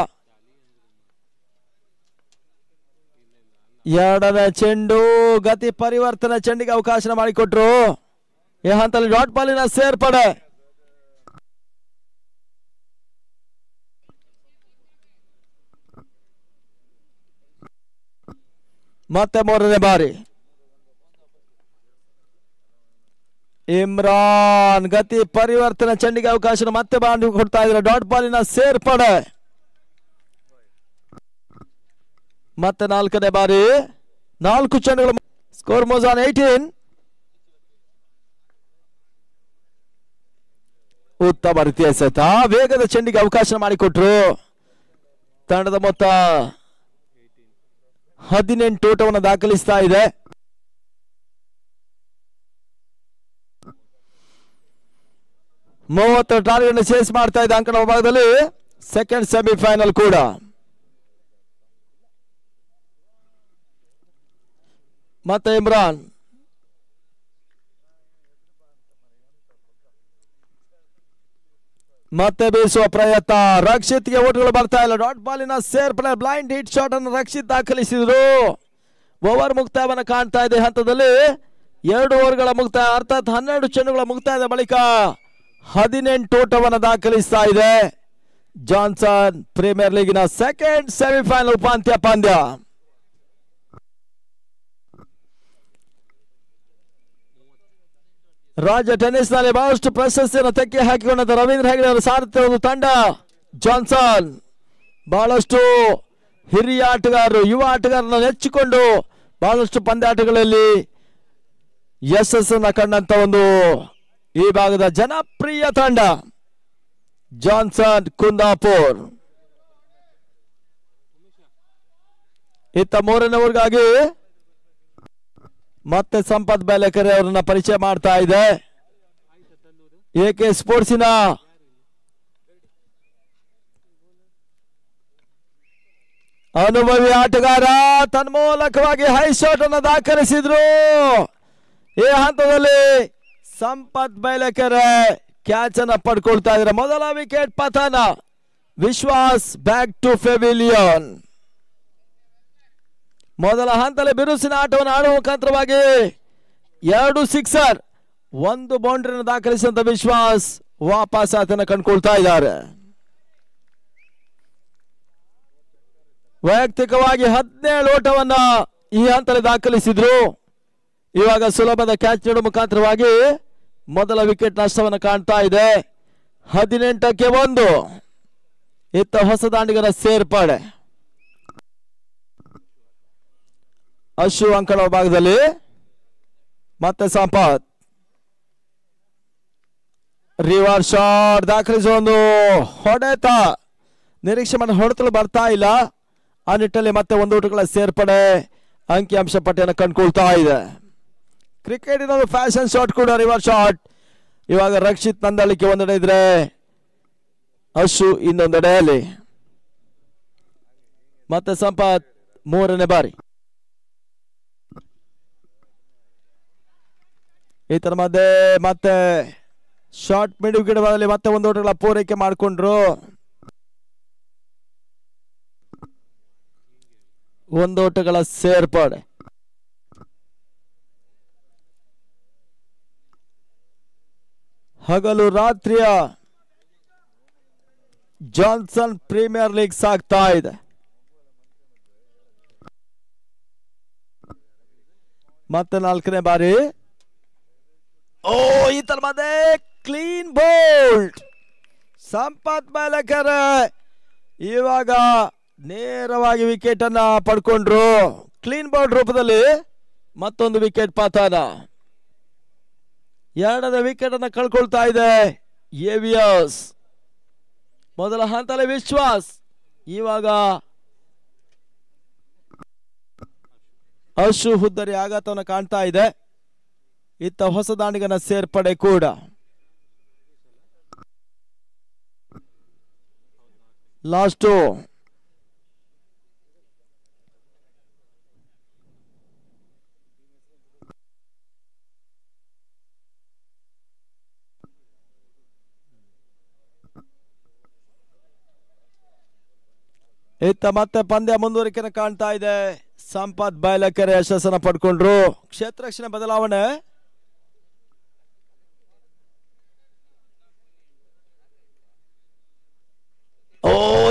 Speaker 1: ಎರಡನೇ ಚೆಂಡು ಗತಿ ಪರಿವರ್ತನೆ ಚೆಂಡಿಗೆ ಅವಕಾಶ ಮಾಡಿಕೊಟ್ರು. ಈ ಹಂತದಲ್ಲಿ ಡಾಟ್ ಬಾಲಿನ ಸೇರ್ಪಡೆ. ಮತ್ತೆ ಮೂರನೇ ಬಾರಿ ಇಮ್ರಾನ್ ಗತಿ ಪರಿವರ್ತನೆ ಚೆಂಡಿಗೆ ಅವಕಾಶ ಮತ್ತೆ ಬಾಂಡ್ ಕೊಡ್ತಾ ಇದ್ದಾರೆ. ಡಾಟ್ ಬಾಲಿನ ಸೇರ್ಪಡೆ. ಮತ್ತೆ ನಾಲ್ಕನೇ ಬಾರಿ 4 ಚೆಂಡುಗಳು. ಸ್ಕೋರ್ ಮೋಜಾನ್ 18. ಉತ್ತಮ ರೀತಿಯ ಎಸೆತ. ವೇಗದ ಚೆಂಡಿಗೆ ಅವಕಾಶ ಮಾಡಿಕೊಟ್ರು. ತಂಡದ ಮೊತ್ತ 18 ಓಟವನ್ನು ದಾಖಲಿಸ್ತಾ ಇದೆ. ಮೂವತ್ತು ಟಾರ್ಗೆಟ್ ಚೇಸ್ ಮಾಡ್ತಾ ಇದೆ ಅಂಕಣ ವಿಭಾಗದಲ್ಲಿ. ಸೆಕೆಂಡ್ ಸೆಮಿಫೈನಲ್ ಕೂಡ. ಮತ್ತೆ ಇಮ್ರಾನ್ ಮತ್ತೆ ಬೀಸುವ ಪ್ರಯತ್ನ. ರಕ್ಷಿತ್ಗೆ ಓಟುಗಳು ಬರ್ತಾ ಇಲ್ಲ. ಡಾಟ್ ಬಾಲಿನ ಸೇರ್ಪಡೆ. ಬ್ಲೈಂಡ್ ಹಿಟ್ ಶಾಟ್ ಅನ್ನು ರಕ್ಷಿತ್ ದಾಖಲಿಸಿದ್ರು. ಓವರ್ ಮುಕ್ತಾಯವನ್ನು ಕಾಣ್ತಾ ಇದೆ. ಹಂತದಲ್ಲಿ 2 ಓವರ್ಗಳ ಮುಕ್ತಾಯ, ಅರ್ಥಾತ್ 12 ಚೆಂಡುಗಳ ಮುಕ್ತಾಯದ ಬಳಿಕ 18 ಓಟವನ್ನು ದಾಖಲಿಸ್ತಾ ಇದೆ. ಜಾನ್ಸನ್ ಪ್ರೀಮಿಯರ್ ಲೀಗಿನ ಸೆಕೆಂಡ್ ಸೆಮಿಫೈನಲ್ ಉಪಾಂತ್ಯ ಪಂದ್ಯ. ರಾಜ್ಯ ಟೆನ್ನಿಸ್ ನಲ್ಲಿ ಬಹಳಷ್ಟು ಪ್ರಶಸ್ತಿಯನ್ನು ತೆಕ್ಕೆ ಹಾಕಿಕೊಂಡಂತ ರವೀಂದ್ರ ಹೆಗಡೆ ಅವರ ಸಾರಥ್ಯದ ಒಂದು ತಂಡ ಜಾನ್ಸನ್ ಬಹಳಷ್ಟು ಹಿರಿಯ ಆಟಗಾರರು, ಯುವ ಆಟಗಾರರನ್ನು ನೆಚ್ಚಿಕೊಂಡು ಬಹಳಷ್ಟು ಪಂದ್ಯಾಟಗಳಲ್ಲಿ ಯಶಸ್ಸನ್ನು ಕಂಡಂತ ಒಂದು ಈ ಭಾಗದ ಜನಪ್ರಿಯ ತಂಡ ಜಾನ್ಸನ್ ಕುಂದಾಪುರ್. ಇತ್ತ ಮೂರನೇ ಓವರ್ಗಾಗಿ ಮತ್ತೆ ಸಂಪತ್ ಬೇಲೆಕೆರೆ ಅವರನ್ನ ಪರಿಚಯ ಮಾಡ್ತಾ ಇದೆ. ಎಕೆ ಸ್ಪೋರ್ಟ್ಸಿನ ಅನುಭವಿ ಆಟಗಾರ ತನ್ಮೂಲಕವಾಗಿ ಹೈ ಶಾಟ್ ಅನ್ನು ದಾಖಲಿಸಿದ್ರು. ಈ ಹಂತದಲ್ಲಿ ಸಂಪತ್ ಬೇಲೆಕೆರೆ ಕ್ಯಾಚ್ ಅನ್ನು ಪಡ್ಕೊಳ್ತಾ ಇದ್ದಾರೆ. ಮೊದಲ ವಿಕೆಟ್ ಪತನ. ವಿಶ್ವಾಸ್ ಬ್ಯಾಕ್ ಟು ಪೆವಿಲಿಯನ್. ಮೊದಲ ಹಂತದಲ್ಲಿ ಬಿರುಸಿನ ಆಟವನ್ನು ಆಡುವ ಮುಖಾಂತರವಾಗಿ 2 ಸಿಕ್ಸರ್ 1 ಬೌಂಡ್ರಿಯನ್ನು ದಾಖಲಿಸಿದಂತ ವಿಶ್ವಾಸ್ ವಾಪಸ್ ಆತನ ಕಂಡುಕೊಳ್ತಾ ಇದ್ದಾರೆ. ವೈಯಕ್ತಿಕವಾಗಿ 17 ಓಟವನ್ನ ಈ ಹಂತದಲ್ಲಿ ದಾಖಲಿಸಿದ್ರು. ಇವಾಗ ಸುಲಭದ ಕ್ಯಾಚ್ ನೀಡುವ ಮುಖಾಂತರವಾಗಿ ಮೊದಲ ವಿಕೆಟ್ ನಷ್ಟವನ್ನು ಕಾಣ್ತಾ ಇದೆ. 18ಕ್ಕೆ 1. ಇತ್ತ ಹೊಸ ದಾಂಡಿಗರ ಸೇರ್ಪಡೆ. ಅಶು ಅಂಕಣ ಭಾಗದಲ್ಲಿ ಮತ್ತೆ ಸಂಪತ್ ರಿವರ್ಸ್ ಶಾಟ್ ದಾಖಲಿಸುವ ಒಂದು ಹೊಡೆತ. ನಿರೀಕ್ಷೆ ಮಾಡಿ ಹೊಡೆತಲು ಬರ್ತಾ ಇಲ್ಲ. ಆ ನಿಟ್ಟಲ್ಲಿ ಮತ್ತೆ 1 ಓಟಗಳ ಸೇರ್ಪಡೆ ಅಂಕಿಅಂಶ ಪಟ್ಟಿಯನ್ನು ಕಂಡುಕೊಳ್ತಾ ಇದೆ. ಕ್ರಿಕೆಟಿನ ಒಂದು ಫ್ಯಾಷನ್ ಶಾಟ್ ಕೂಡ ರಿವರ್ಸ್ ಶಾಟ್. ಇವಾಗ ರಕ್ಷಿತ್ ನಂದಳಿಕೆ ಒಂದೆಡೆ ಇದ್ರೆ ಅಶು ಇನ್ನೊಂದೆಡೆಯಲ್ಲಿ. ಮತ್ತೆ ಸಂಪತ್ ಮೂರನೇ ಬಾರಿ. ಈತರ ಮಧ್ಯೆ ಮತ್ತೆ ಶಾರ್ಟ್ ಮಿಡ್ ವಿಕೆಟ್ ಭಾಗದಲ್ಲಿ ಮತ್ತೆ 1 ಓಟಗಳ ಪೂರೈಕೆ ಮಾಡಿಕೊಂಡ್ರು. 1 ಓಟಗಳ ಸೇರ್ಪಡೆ. ಹಗಲು ರಾತ್ರಿಯ ಜಾನ್ಸನ್ ಪ್ರೀಮಿಯರ್ ಲೀಗ್ ಸಾಗ್ತಾ ಇದೆ. ಮತ್ತೆ 4ನೇ ಬಾರಿ. ಈ ತರ ಮಧ್ಯೆ ಕ್ಲೀನ್ ಬೋಲ್ಡ್. ಸಂಪತ್ ಬೇಲೆಕೆರೆ ಇವಾಗ ನೇರವಾಗಿ ವಿಕೆಟ್ ಅನ್ನ ಪಡ್ಕೊಂಡ್ರು. ಕ್ಲೀನ್ ಬೋಲ್ಡ್ ರೂಪದಲ್ಲಿ ಮತ್ತೊಂದು ವಿಕೆಟ್ ಪತನ. ಎರಡನೇ ವಿಕೆಟ್ ಅನ್ನು ಕಳ್ಕೊಳ್ತಾ ಇದೆ ಎವಿಎಸ್. ಮೊದಲ ಹಂತದಲ್ಲಿ ವಿಶ್ವಾಸ್, ಇವಾಗ ಅಶು ಹುದ್ದರಿ ಆಘಾತವನ್ನು ಕಾಣ್ತಾ ಇದೆ. ಇತ್ತ ಹೊಸ ದಾಂಡಿಗನ ಸೇರ್ಪಡೆ ಕೂಡ. ಲಾಸ್ಟು ಇತ್ತ ಮತ್ತೆ ಪಂದ್ಯ ಮುಂದುವರಿಕೆಯನ್ನು ಕಾಣ್ತಾ ಇದೆ. ಸಂಪತ್ ಬಯಲಕೆರೆ ಯಶಸ್ಸನ್ನು ಪಡ್ಕೊಂಡ್ರು. ಕ್ಷೇತ್ರ ರಕ್ಷಣೆ ಬದಲಾವಣೆ.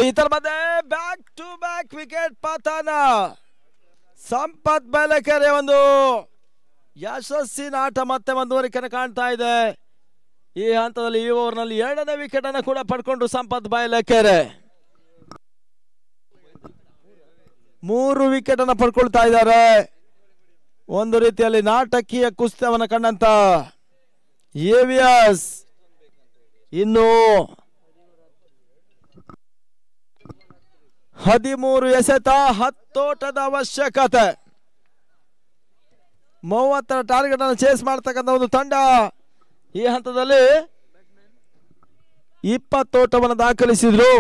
Speaker 1: ಇತರ ಮಧ್ಯೆ ಬ್ಯಾಕ್ ಟು ಬ್ಯಾಕ್ ವಿಕೆಟ್ ಪತನ. ಸಂಪತ್ ಬಯಲಕೆರೆ ಒಂದು ಯಶಸ್ಸಿನ ಆಟ ಮತ್ತೆ ಮುಂದುವರಿಕೆಯನ್ನು ಕಾಣ್ತಾ ಇದೆ. ಈ ಹಂತದಲ್ಲಿ ಈ ಓವರ್ನಲ್ಲಿ ಎರಡನೇ ವಿಕೆಟ್ ಅನ್ನು ಕೂಡ ಪಡ್ಕೊಂಡ್ರು ಸಂಪತ್ ಬಯಲಕೆರೆ. 3 ವಿಕೆಟ್ ಅನ್ನು ಪಡ್ಕೊಳ್ತಾ ಇದ್ದಾರೆ. ಒಂದು ರೀತಿಯಲ್ಲಿ ನಾಟಕೀಯ ಕುಸ್ತಿಯನ್ನು ಕಂಡಂತ ಎವಿಎಸ್ ಇನ್ನು 13 ಎಸೆತ 10 ಓಟದ ಅವಶ್ಯಕತೆ. 30 ಟಾರ್ಗೆಟ್ ಅನ್ನು ಚೇಸ್ ಮಾಡ್ತಕ್ಕಂಥ ಒಂದು ತಂಡ ಈ ಹಂತದಲ್ಲಿ 20 ಓಟವನ್ನು ದಾಖಲಿಸಿದ್ರು.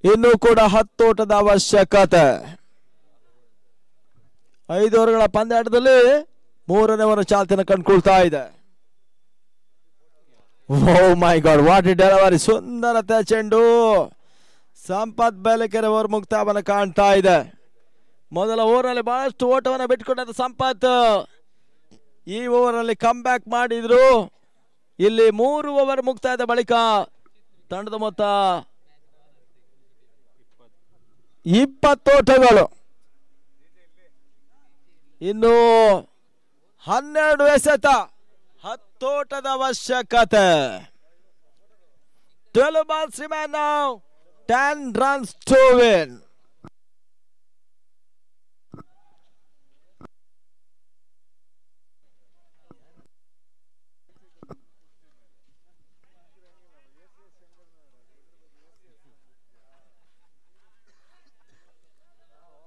Speaker 1: ಇನ್ನೂ ಕೂಡ 10 ಓಟದ ಅವಶ್ಯಕತೆ. 5 ಓವರ್ಗಳ ಪಂದ್ಯಾಟದಲ್ಲಿ 3ನೇ ಓವರ್ ಚಾಲ್ತಿಯನ್ನು ಕಂಡುಕೊಳ್ತಾ ಇದೆ. ಓ my god, what E delivery! ಸುಂದರತೆ ಚೆಂಡು. ಸಂಪತ್ ಬಯಲಕೆರೆ ಓವರ್ ಮುಕ್ತಾಯವನ್ನು ಕಾಣ್ತಾ ಇದೆ. ಮೊದಲ ಓವರ್ನಲ್ಲಿ ಬಹಳಷ್ಟು ಓಟವನ್ನು ಬಿಟ್ಟುಕೊಂಡ ಸಂಪತ್ ಈ ಓವರ್ನಲ್ಲಿ ಕಮ್ ಬ್ಯಾಕ್ ಮಾಡಿದ್ರು. ಇಲ್ಲಿ 3 ಓವರ್ ಮುಕ್ತಾಯದ ಬಳಿಕ ತಂಡದ ಮೊತ್ತ 20 ಓಟಗಳು. ಇನ್ನು 12 ಎಸೆತ 10 ಓಟದ ಅವಶ್ಯಕತೆ. 12 balls remain now, 10 runs to win.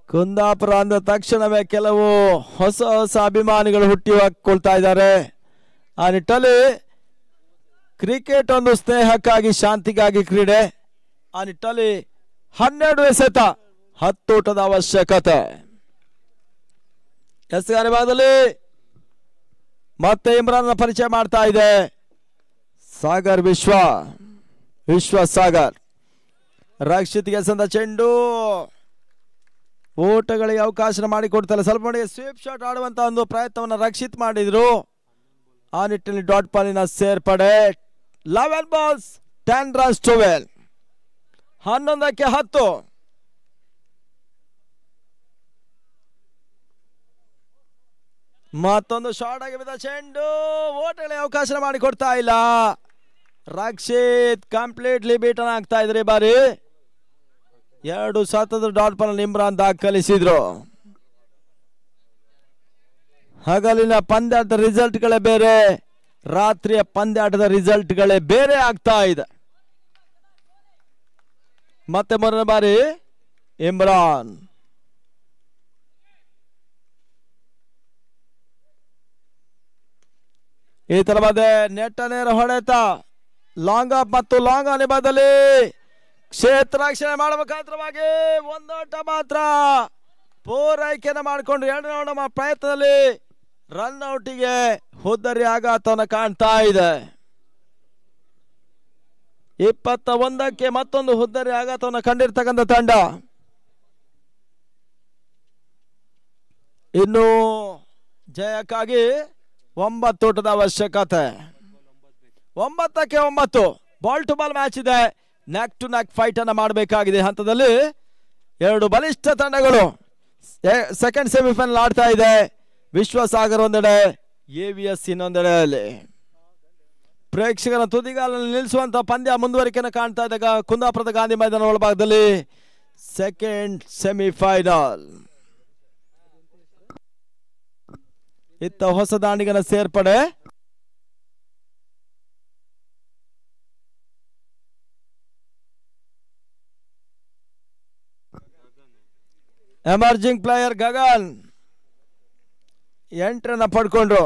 Speaker 1: Kundapura ಅಂದ ತಕ್ಷಣವೇ ಕೆಲವು ಹೊಸ ಅಭಿಮಾನಿಗಳು ಹುಟ್ಟಿ ಹಾಕೊಳ್ತಾ ಇದ್ದಾರೆ. ಆ ನಿಟ್ಟಲ್ಲಿ ಕ್ರಿಕೆಟ್ ಒಂದು ಸ್ನೇಹಕ್ಕಾಗಿ, ಶಾಂತಿಗಾಗಿ ಕ್ರೀಡೆ. ಆ ನಿಟ್ಟಲ್ಲಿ 12 ಎಸೆತ 10 ಓಟದ ಅವಶ್ಯಕತೆ. ಎಸ್ಗಾರಿ ಭಾಗದಲ್ಲಿ ಮತ್ತೆ ಇಮ್ರಾನ್ ಪರಿಚಯ ಮಾಡ್ತಾ ಇದೆ ಸಾಗರ್ ವಿಶ್ವ ಸಾಗರ್. ರಕ್ಷಿತ್ಗೆ ಸಂದ ಚೆಂಡು, ಓಟಗಳಿಗೆ ಅವಕಾಶ ಮಾಡಿಕೊಡ್ತಾರೆ. ಸ್ವಲ್ಪ ಮಟ್ಟಿಗೆ ಸ್ವೀಪ್ ಶಾಟ್ ಆಡುವಂತ ಒಂದು ಪ್ರಯತ್ನವನ್ನು ರಕ್ಷಿತ್ ಮಾಡಿದ್ರು. ಆ ನಿಟ್ಟಿನಲ್ಲಿ ಡಾಟ್ ಬಾಲಿನ ಸೇರ್ಪಡೆ. 11 balls 10 runs to win. 11ಕ್ಕೆ 10. ಮತ್ತೊಂದು ಶಾರ್ಟ್ ಆಗಿ ಬಿದ್ದ ಚೆಂಡು, ಓಟಗಳಿಗೆ ಅವಕಾಶ ಮಾಡಿಕೊಡ್ತಾ ಇಲ್ಲ. ರಕ್ಷಿತ್ ಕಂಪ್ಲೀಟ್ಲಿ ಬೀಟನ್ ಆಗ್ತಾ ಇದ್ರೆ ಈ ಬಾರಿ. 2 ಸತತ ಡಾಟ್ ಬಾಲ್ ಇಮ್ರಾನ್ ದಾಖಲಿಸಿದ್ರು. ಹಗಲಿನ ಪಂದ್ಯಾಟದ ರಿಸಲ್ಟ್ಗಳೇ ಬೇರೆ, ರಾತ್ರಿಯ ಪಂದ್ಯಾಟದ ರಿಸಲ್ಟ್ಗಳೇ ಬೇರೆ ಆಗ್ತಾ ಇದೆ. ಮತ್ತೆ 3ನೇ ಬಾರಿ ಇಮ್ರಾನ್. ಈ ತರ ಮಧ್ಯೆ ನೆಟ್ಟ ನೇರ ಹೊಡೆತ, ಲಾಂಗ್ ಅಪ್ ಮತ್ತು ಲಾಂಗ್ ಆನ್ ಬದಲಿ ಕ್ಷೇತ್ರ ರಕ್ಷಣೆ ಮಾಡಬೇಕಾದ್ರವಾಗಿ 1 ಓಟ ಮಾತ್ರ ಪೂರೈಕೆಯನ್ನು ಮಾಡಿಕೊಂಡು 2ನೇ ಪ್ರಯತ್ನದಲ್ಲಿ ರನ್ ಔಟಿಗೆ ಹುದ್ದರಿ ಆಘಾತವನ್ನು ಕಾಣ್ತಾ ಇದೆ. 21ಕ್ಕೆ ಮತ್ತೊಂದು ಹುದ್ದರಿ ಆಘಾತವನ್ನು ಕಂಡಿರ್ತಕ್ಕಂಥ ತಂಡ. ಇನ್ನು ಜಯಕ್ಕಾಗಿ 9 ಓಟದ ಅವಶ್ಯಕತೆ. 9ಕ್ಕೆ 9 ಬಾಲ್ ಟು ಬಾಲ್ ಮ್ಯಾಚ್ ಇದೆ. ನೆಕ್ ಟು ನೆಕ್ ಫೈಟ್ ಅನ್ನು ಮಾಡಬೇಕಾಗಿದೆ. ಹಂತದಲ್ಲಿ 2 ಬಲಿಷ್ಠ ತಂಡಗಳು ಸೆಕೆಂಡ್ ಸೆಮಿಫೈನಲ್ ಆಡ್ತಾ ಇದೆ. ವಿಶ್ವಸಾಗರ್ ಒಂದೆಡೆ, ಎವಿಎಸ್ ಇನ್ನೊಂದೆಡೆಯಲ್ಲಿ. ಪ್ರೇಕ್ಷಕರ ತುದಿಗಾಲಲ್ಲಿ ನಿಲ್ಲಿಸುವಂತಹ ಪಂದ್ಯ ಮುಂದುವರಿಕೆಯನ್ನು ಕಾಣ್ತಾ ಇದ್ದಾಗ ಕುಂದಾಪುರದ ಗಾಂಧಿ ಮೈದಾನ ಒಳಭಾಗದಲ್ಲಿ ಸೆಕೆಂಡ್ ಸೆಮಿಫೈನಲ್. ಇತ್ತ ಹೊಸ ದಾಂಡಿಗನ ಸೇರ್ಪಡೆ. ಎಮರ್ಜಿಂಗ್ ಪ್ಲೇಯರ್ ಗಗನ್ 8 ರನ್ ಪಡ್ಕೊಂಡ್ರು.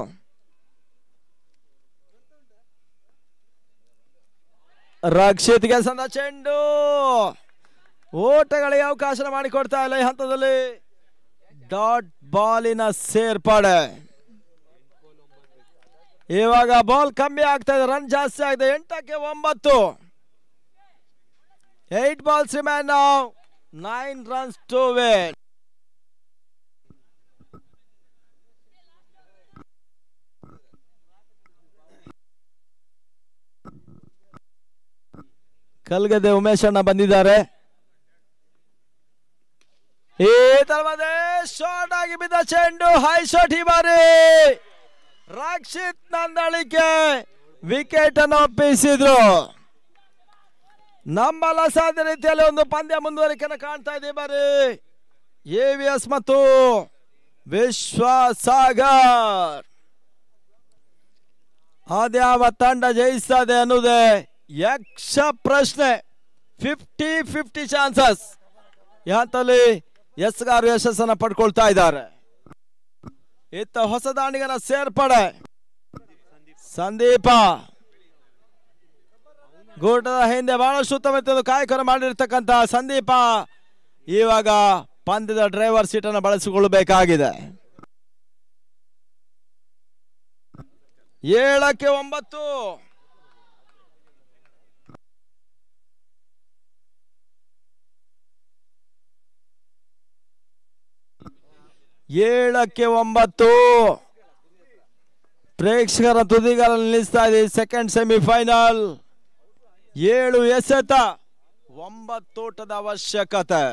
Speaker 1: ರಕ್ಷಿತ್ಗೆ ಸಂದ ಚೆಂಡು, ಓಟಗಳಿಗೆ ಅವಕಾಶ ಮಾಡಿಕೊಡ್ತಾ ಇಲ್ಲ ಈ ಹಂತದಲ್ಲಿ. ಡಾಟ್ ಬಾಲಿನ ಸೇರ್ಪಡೆ. ಇವಾಗ ಬಾಲ್ ಕಮ್ಮಿ ಆಗ್ತಾ ಇದೆ, ರನ್ ಜಾಸ್ತಿ ಆಗಿದೆ. 8ಕ್ಕೆ 9. 8 balls remain now, 9 runs to win. ಕಲ್ಗದೆ Umesh ಅಣ್ಣ ಬಂದಿದ್ದಾರೆ. ಈ ತರವಾದ ಶಾರ್ಟ್ ಆಗಿ ಬಿದ್ದ ಚೆಂಡು, ಹೈ ಶಾಟ್. ಈ ಬಾರಿ ರಕ್ಷಿತ್ ನಂದಳಿಕೆ ವಿಕೆಟ್ ಅನ್ನು ಒಪ್ಪಿಸಿದ್ರು. ನಂಬಲ ಸಾಧ್ಯ ರೀತಿಯಲ್ಲಿ ಒಂದು ಪಂದ್ಯ ಮುಂದುವರಿಕೆಯನ್ನು ಕಾಣ್ತಾ ಇದೆ. ಬಾರಿ AVS ಮತ್ತು ವಿಶ್ವಸಾಗರ್ ಅದ್ಯಾವ ತಂಡ ಜಯಿಸ್ತದೆ ಅನ್ನೋದೇ ಯಕ್ಷ ಪ್ರಶ್ನೆ. 50-50 ಚಾನ್ಸಸ್. ಈ ಹಂತದಲ್ಲಿ ಎಸ್ಗಾರು ಯಶಸ್ಸನ್ನು ಪಡ್ಕೊಳ್ತಾ ಇದ್ದಾರೆ. ಇತ್ತ ಹೊಸ ದಾಂಡಿಗನ ಸೇರ್ಪಡೆ. ಸಂದೀಪ ಗೂಟದ ಹಿಂದೆ ಬಹಳಷ್ಟು ಉತ್ತಮ ಕಾಯಕವನ್ನು ಮಾಡಿರ್ತಕ್ಕಂಥ ಸಂದೀಪ ಇವಾಗ ಪಂದ್ಯದ ಡ್ರೈವರ್ ಸೀಟ್ ಅನ್ನು ಬಳಸಿಕೊಳ್ಳಬೇಕಾಗಿದೆ. 7ಕ್ಕೆ 9. ಪ್ರೇಕ್ಷಕರ ತುದಿಗಾಲಲ್ಲಿ ನಿಲ್ಲಿಸ್ತಾ ಇದೆ ಸೆಕೆಂಡ್ ಸೆಮಿಫೈನಲ್. 7 ಎಸೆತ 9 ಓಟದ ಅವಶ್ಯಕತೆ.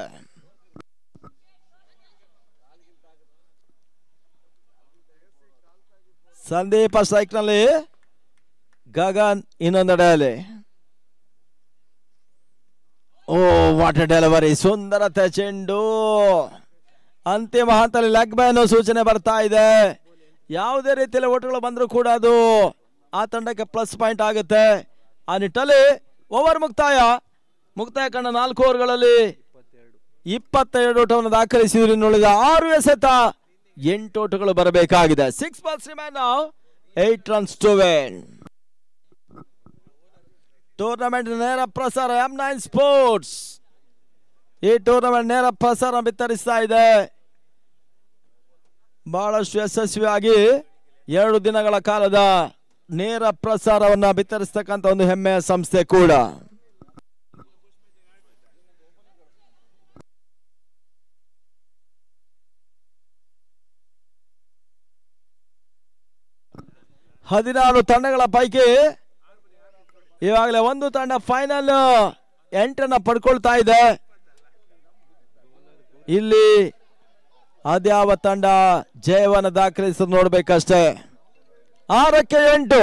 Speaker 1: ಸಂದೀಪ ಸ್ಟ್ರೈಕ್ ನಲ್ಲಿ, ಗಗನ್ ಇನ್ನೊಂದೆಡೆಯಲ್ಲಿ. ಓ ವಾಟ್ ಎ ಡೆಲಿವರಿ, ಸುಂದರತೆ ಚೆಂಡು. ಅಂತಿಮ ಹಂತದಲ್ಲಿ ಲೆಗ್ ಬೈ ಅನ್ನೋ ಸೂಚನೆ ಬರ್ತಾ ಇದೆ. ಯಾವುದೇ ರೀತಿಯಲ್ಲಿ ಓಟಗಳು ಬಂದರೂ ಕೂಡ ಅದು ಆ ತಂಡಕ್ಕೆ ಪ್ಲಸ್ ಪಾಯಿಂಟ್ ಆಗುತ್ತೆ. ಆ ನಿಟ್ಟಲ್ಲಿ ಓವರ್ ಮುಕ್ತಾಯ ಕಂಡ 4 ಓವರ್ಗಳಲ್ಲಿ 22 ಓಟವನ್ನು ದಾಖಲಿಸಿದ್ರು. ಇನ್ನುಳಿದ 6 ಎಸೆತ 8 ಓಟಗಳು ಬರಬೇಕಾಗಿದೆ. 6 balls remain now, 8 runs to win. Tournament ನೇರ ಪ್ರಸಾರ M9 ಸ್ಪೋರ್ಟ್ಸ್ ಈ ಟೂರ್ನಮೆಂಟ್ ನೇರ ಪ್ರಸಾರ ಬಿತ್ತರಿಸ್ತಾ ಇದೆ. ಬಹಳಷ್ಟು ಯಶಸ್ವಿಯಾಗಿ 2 ದಿನಗಳ ಕಾಲದ ನೇರ ಪ್ರಸಾರವನ್ನ ಬಿತ್ತರಿಸ್ತಕ್ಕಂಥ ಒಂದು ಹೆಮ್ಮೆಯ ಸಂಸ್ಥೆ ಕೂಡ. ಹದಿನಾರು ತಂಡಗಳ ಪೈಕಿ ಇವಾಗಲೇ ಒಂದು ತಂಡ ಫೈನಲ್ ಎಂಟ್ರನ್ನ ಪಡ್ಕೊಳ್ತಾ ಇದೆ. ಇಲ್ಲಿ ಅದ್ಯಾವ ತಂಡ ಜಯವನ್ನು ದಾಖಲಿಸೋದು ನೋಡ್ಬೇಕಷ್ಟೇ. 6ಕ್ಕೆ 8.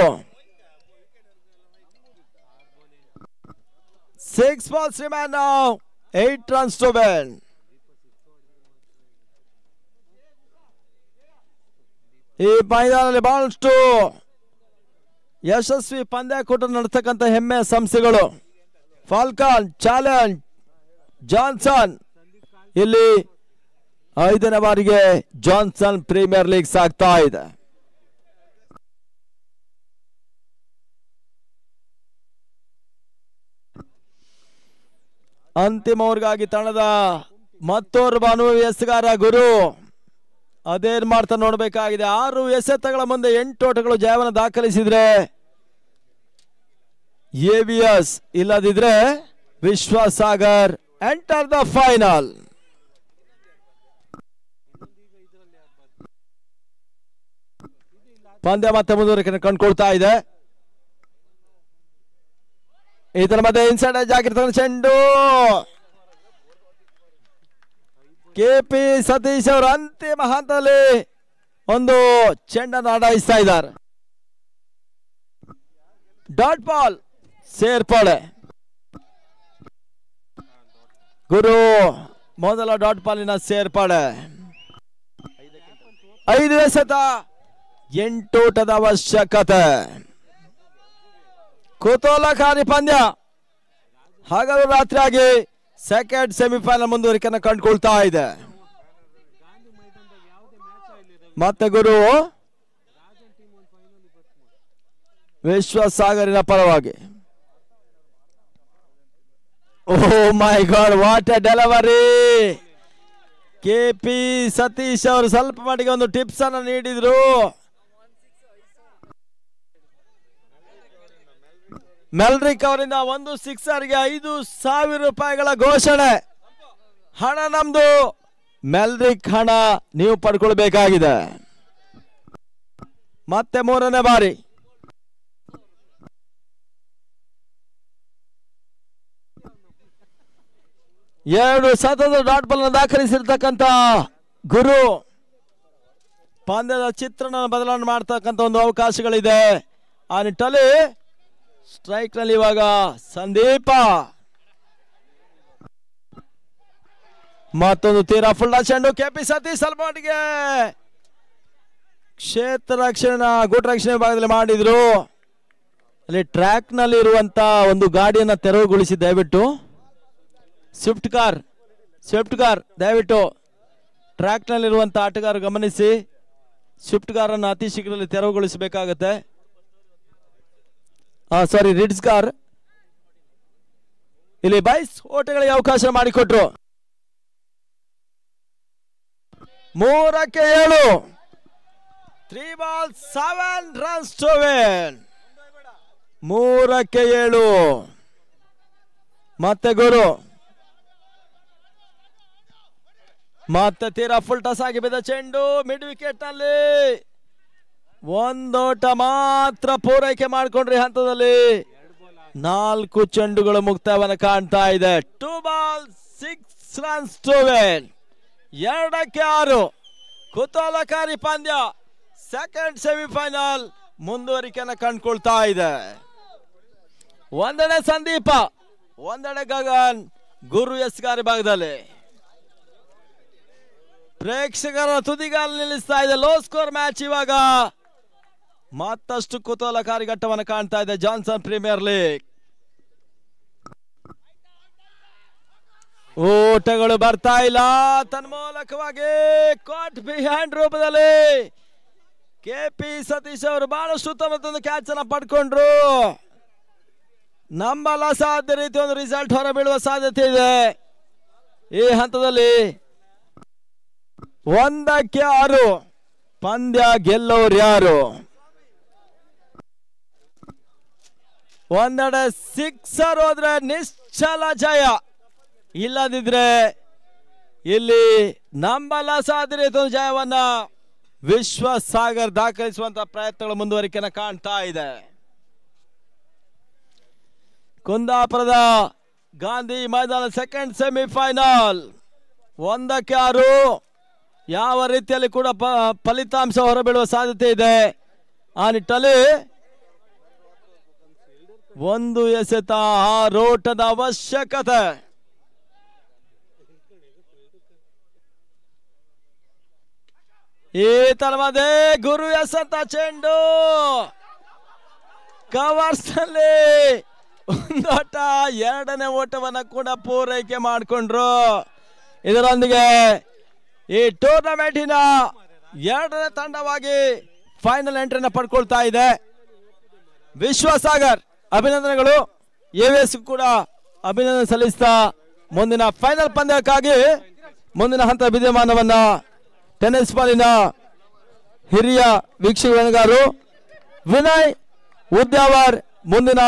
Speaker 1: 6 balls remain now, 8 runs to win. ಈ ಮೈದಾನದಲ್ಲಿ ಬಹಳಷ್ಟು ಯಶಸ್ವಿ ಪಂದ್ಯಾಕೂಟ ನಡೆಸತಕ್ಕಂಥ ಹೆಮ್ಮೆಯ ಸಂಸ್ಥೆಗಳು ಫಾಲ್ಕಾನ್, ಚಾಲೆಂಜ್, ಜಾನ್ಸನ್. ಇಲ್ಲಿ 5ನೇ ಬಾರಿಗೆ ಜಾನ್ಸನ್ ಪ್ರೀಮಿಯರ್ ಲೀಗ್ ಸಾಗ್ತಾ ಇದೆ. ಅಂತಿಮ ಓವರ್ಗಾಗಿ ತಂಡದ ಮತ್ತೋರ್ವ ಅನುಭವಿ ಎಸೆಗಾರ ಗುರು ಅದೇನ್ ಮಾಡ್ತಾ ನೋಡಬೇಕಾಗಿದೆ. 6 ಎಸೆತಗಳ ಮುಂದೆ 8 ಓಟಗಳು ಜಯವನ್ನು ದಾಖಲಿಸಿದ್ರೆ AVS, ಇಲ್ಲದಿದ್ರೆ ವಿಶ್ವಸಾಗರ್ ಎಂಟರ್ ದ ಫೈನಲ್. ಪಂದ್ಯ ಮತ್ತೆ ಮುಂದುವರಿಕೆ ಕಂಡುಕೊಳ್ತಾ ಇದೆ. ಇದರ ಮಧ್ಯೆ ಇನ್ಸೈಡ್ ಎಡ್ಜ್ ಆಗಿರ್ತಕ್ಕಂಥ ಚೆಂಡು. KP ಸತೀಶ್ ಅವರು ಅಂತಿಮ ಹಂತದಲ್ಲಿ ಒಂದು ಚೆಂಡನ್ನು ಆಡಾಯಿಸ್ತಾ ಇದ್ದಾರೆ. ಡಾಟ್ ಬಾಲ್ ಸೇರ್ಪಡೆ. ಗುರು ಮೊದಲ ಡಾಟ್ ಬಾಲಿನ ಸೇರ್ಪಡೆ. 5 ಎಸೆತ 8 ಓಟದ ಅವಶ್ಯಕತೆ. ಕುತೂಹಲಕಾರಿ ಪಂದ್ಯ ಹಗಲು ರಾತ್ರಿಯಾಗಿ ಸೆಕೆಂಡ್ ಸೆಮಿಫೈನಲ್ ಮುಂದುವರಿಕೆಯನ್ನು ಕಂಡುಕೊಳ್ತಾ ಇದೆ. ಮತ್ತೆ ಗುರು ವಿಶ್ವಸಾಗರಿನ ಪರವಾಗಿ. Oh my god, what a delivery! KP Satish ಅವರು ಸ್ವಲ್ಪ ಮಟ್ಟಿಗೆ ಒಂದು ಟಿಪ್ಸ್ ಅನ್ನು ನೀಡಿದ್ರು. ಮೆಲ್ರಿಕ್ ಅವರಿಂದ ಒಂದು ಸಿಕ್ಸರ್ಗೆ 5,000 ರೂಪಾಯಿಗಳ ಘೋಷಣೆ. ಹಣ ನಮ್ದು, ಮೆಲ್ರಿಕ್ ಹಣ ನೀವು ಪಡ್ಕೊಳ್ಬೇಕಾಗಿದೆ. ಮತ್ತೆ 3ನೇ ಬಾರಿ ಎರಡು ಸತತ ಡಾಟ್ ಬಾಲ್ ದಾಖಲಿಸಿರ್ತಕ್ಕಂಥ ಗುರು ಪಂದ್ಯದ ಚಿತ್ರಣ ಬದಲಾವಣೆ ಮಾಡ್ತಕ್ಕಂಥ ಒಂದು ಅವಕಾಶಗಳಿದೆ. ಆ ನಿಟ್ಟಲ್ಲಿ ಸ್ಟ್ರೈಕ್ ನಲ್ಲಿ ಇವಾಗ ಸಂದೀಪ. ಮತ್ತೊಂದು ತೀರಾ ಫುಲ್ ಚೆಂಡು. ಕೆಪಿ ಸತೀಶ್ ಸ್ವಲ್ಪ ಮಟ್ಟಿಗೆ ಕ್ಷೇತ್ರ ರಕ್ಷಣೆ ಗೂಟ ರಕ್ಷಣೆ ಭಾಗದಲ್ಲಿ ಮಾಡಿದ್ರು. ಅಲ್ಲಿ ಟ್ರ್ಯಾಕ್ ನಲ್ಲಿ ಇರುವಂತ ಒಂದು ಗಾಡಿಯನ್ನ ತೆರವುಗೊಳಿಸಿ ದಯವಿಟ್ಟು ಸ್ವಿಫ್ಟ್ ಕಾರ್ ದಯವಿಟ್ಟು ಟ್ರ್ಯಾಕ್ ನಲ್ಲಿರುವಂತ ಆಟಗಾರ ಗಮನಿಸಿ. ಸ್ವಿಫ್ಟ್ ಕಾರ್ ಅನ್ನು ಅತಿ ಶೀಘ್ರದಲ್ಲಿ ತೆರವುಗೊಳಿಸಬೇಕಾಗತ್ತೆ. ಸಾರಿ, ರಿಡ್ಸ್ ಕಾರ್. ಇಲ್ಲಿ ಬೈಸ್ ಓಟಗಳಿಗೆ ಅವಕಾಶ ಮಾಡಿಕೊಟ್ರು. 3ಕ್ಕೆ 7, 3 balls 7 runs to win. 3ಕ್ಕೆ 7. ಮತ್ತೆ ಗುರು ಮತ್ತೆ ತೀರಾ ಫುಲ್ ಟಸ್ ಆಗಿ ಬಿದ್ದ ಚೆಂಡು ಮಿಡ್ ವಿಕೆಟ್ ನಲ್ಲಿ ಒಂದೋಟ ಮಾತ್ರ ಪೂರೈಕೆ ಮಾಡಿಕೊಂಡ್ರಿ. ಹಂತದಲ್ಲಿ 4 ಚೆಂಡುಗಳು ಮುಕ್ತಾಯವನ್ನು ಕಾಣ್ತಾ ಇದೆ. 2 balls 6 runs to win. 2ಕ್ಕೆ 6. ಕುತೂಹಲಕಾರಿ ಪಂದ್ಯ ಸೆಕೆಂಡ್ ಸೆಮಿಫೈನಲ್ ಮುಂದುವರಿಕೆಯನ್ನು ಕಂಡುಕೊಳ್ತಾ ಇದೆ. ಒಂದೆಡೆ ಸಂದೀಪ, ಒಂದೆಡೆ ಗಗನ್. ಗುರು ಎಸ್ಗಾರಿ ಭಾಗದಲ್ಲಿ ಪ್ರೇಕ್ಷಕರ ತುದಿಗಾಲು ನಿಲ್ಲಿಸ್ತಾ ಇದೆ. ಲೋ ಸ್ಕೋರ್ ಮ್ಯಾಚ್ ಇವಾಗ ಮತ್ತಷ್ಟು ಕುತೂಹಲಕಾರಿ ಘಟ್ಟವನ್ನು ಕಾಣ್ತಾ ಇದೆ ಜಾನ್ಸನ್ ಪ್ರೀಮಿಯರ್ ಲೀಗ್. ಓಟಗಳು ಬರ್ತಾ ಇಲ್ಲ. ತನ್ಮೂಲಕವಾಗಿ ಕಾಟ್ ಬಿಹೈಂಡ್ ರೂಪದಲ್ಲಿ ಕೆಪಿ ಸತೀಶ್ ಅವರು ಬಹಳಷ್ಟು ಉತ್ತಮ ಕ್ಯಾಚ್ ಅನ್ನ ಪಡ್ಕೊಂಡ್ರು. ನಂಬಲ ಸಾಧ್ಯ ರೀತಿ ಒಂದು ರಿಸಲ್ಟ್ ಹೊರಬೀಳುವ ಸಾಧ್ಯತೆ ಇದೆ. ಈ ಹಂತದಲ್ಲಿ 1ಕ್ಕೆ 6. ಪಂದ್ಯ ಗೆಲ್ಲೋರು ಯಾರು? ಒಂದೆಡೆ ಸಿಕ್ಸರ್ ಹೋದ್ರೆ ನಿಶ್ಚಲ ಜಯ, ಇಲ್ಲದಿದ್ರೆ ಇಲ್ಲಿ ನಂಬಲ ಸಾಧ್ಯ ಜಯವನ್ನ ವಿಶ್ವಸಾಗರ್ ದಾಖಲಿಸುವಂತ ಪ್ರಯತ್ನಗಳು ಮುಂದುವರಿಕೆಯನ್ನು ಕಾಣ್ತಾ ಇದೆ. ಕುಂದಾಪುರದ ಗಾಂಧಿ ಮೈದಾನ ಸೆಕೆಂಡ್ ಸೆಮಿಫೈನಲ್ 1ಕ್ಕೆ 6. ಯಾವ ರೀತಿಯಲ್ಲಿ ಕೂಡ ಫಲಿತಾಂಶ ಹೊರಬೀಳುವ ಸಾಧ್ಯತೆ ಇದೆ. ಆ ನಿಟ್ಟಲ್ಲಿ 1 ಎಸೆತ 6 ಓಟದ ಅವಶ್ಯಕತೆ. ಈ ತರಮದೆ ಗುರು ಎಸೆತ ಚೆಂಡು ಕವರ್ಸ್ ನಲ್ಲಿ 1 ಓಟ, 2ನೇ ಓಟವನ್ನ ಕೂಡ ಪೂರೈಕೆ ಮಾಡಿಕೊಂಡ್ರು. ಇದರೊಂದಿಗೆ ಈ ಟೂರ್ನಮೆಂಟಿನ 2ನೇ ತಂಡವಾಗಿ ಫೈನಲ್ ಎಂಟ್ರಿನ ಪಡ್ಕೊಳ್ತಾ ಇದೆ. ವಿಶ್ವಸಾಗರ್ ಅಭಿನಂದನೆಗಳು. ಎವಿಎಸ್ ಕೂಡ ಅಭಿನಂದನೆ ಸಲ್ಲಿಸ್ತಾ ಮುಂದಿನ ಫೈನಲ್ ಪಂದ್ಯಕ್ಕಾಗಿ ಮುಂದಿನ ಹಂತ ವಿದ್ಯಮಾನವನ್ನ ಟೆನ್ನಿಸ್ ಬಾಲಿನ ಹಿರಿಯ ವೀಕ್ಷಕರು ವಿನಯ್ ಉದ್ಯಾವರ್ ಮುಂದಿನ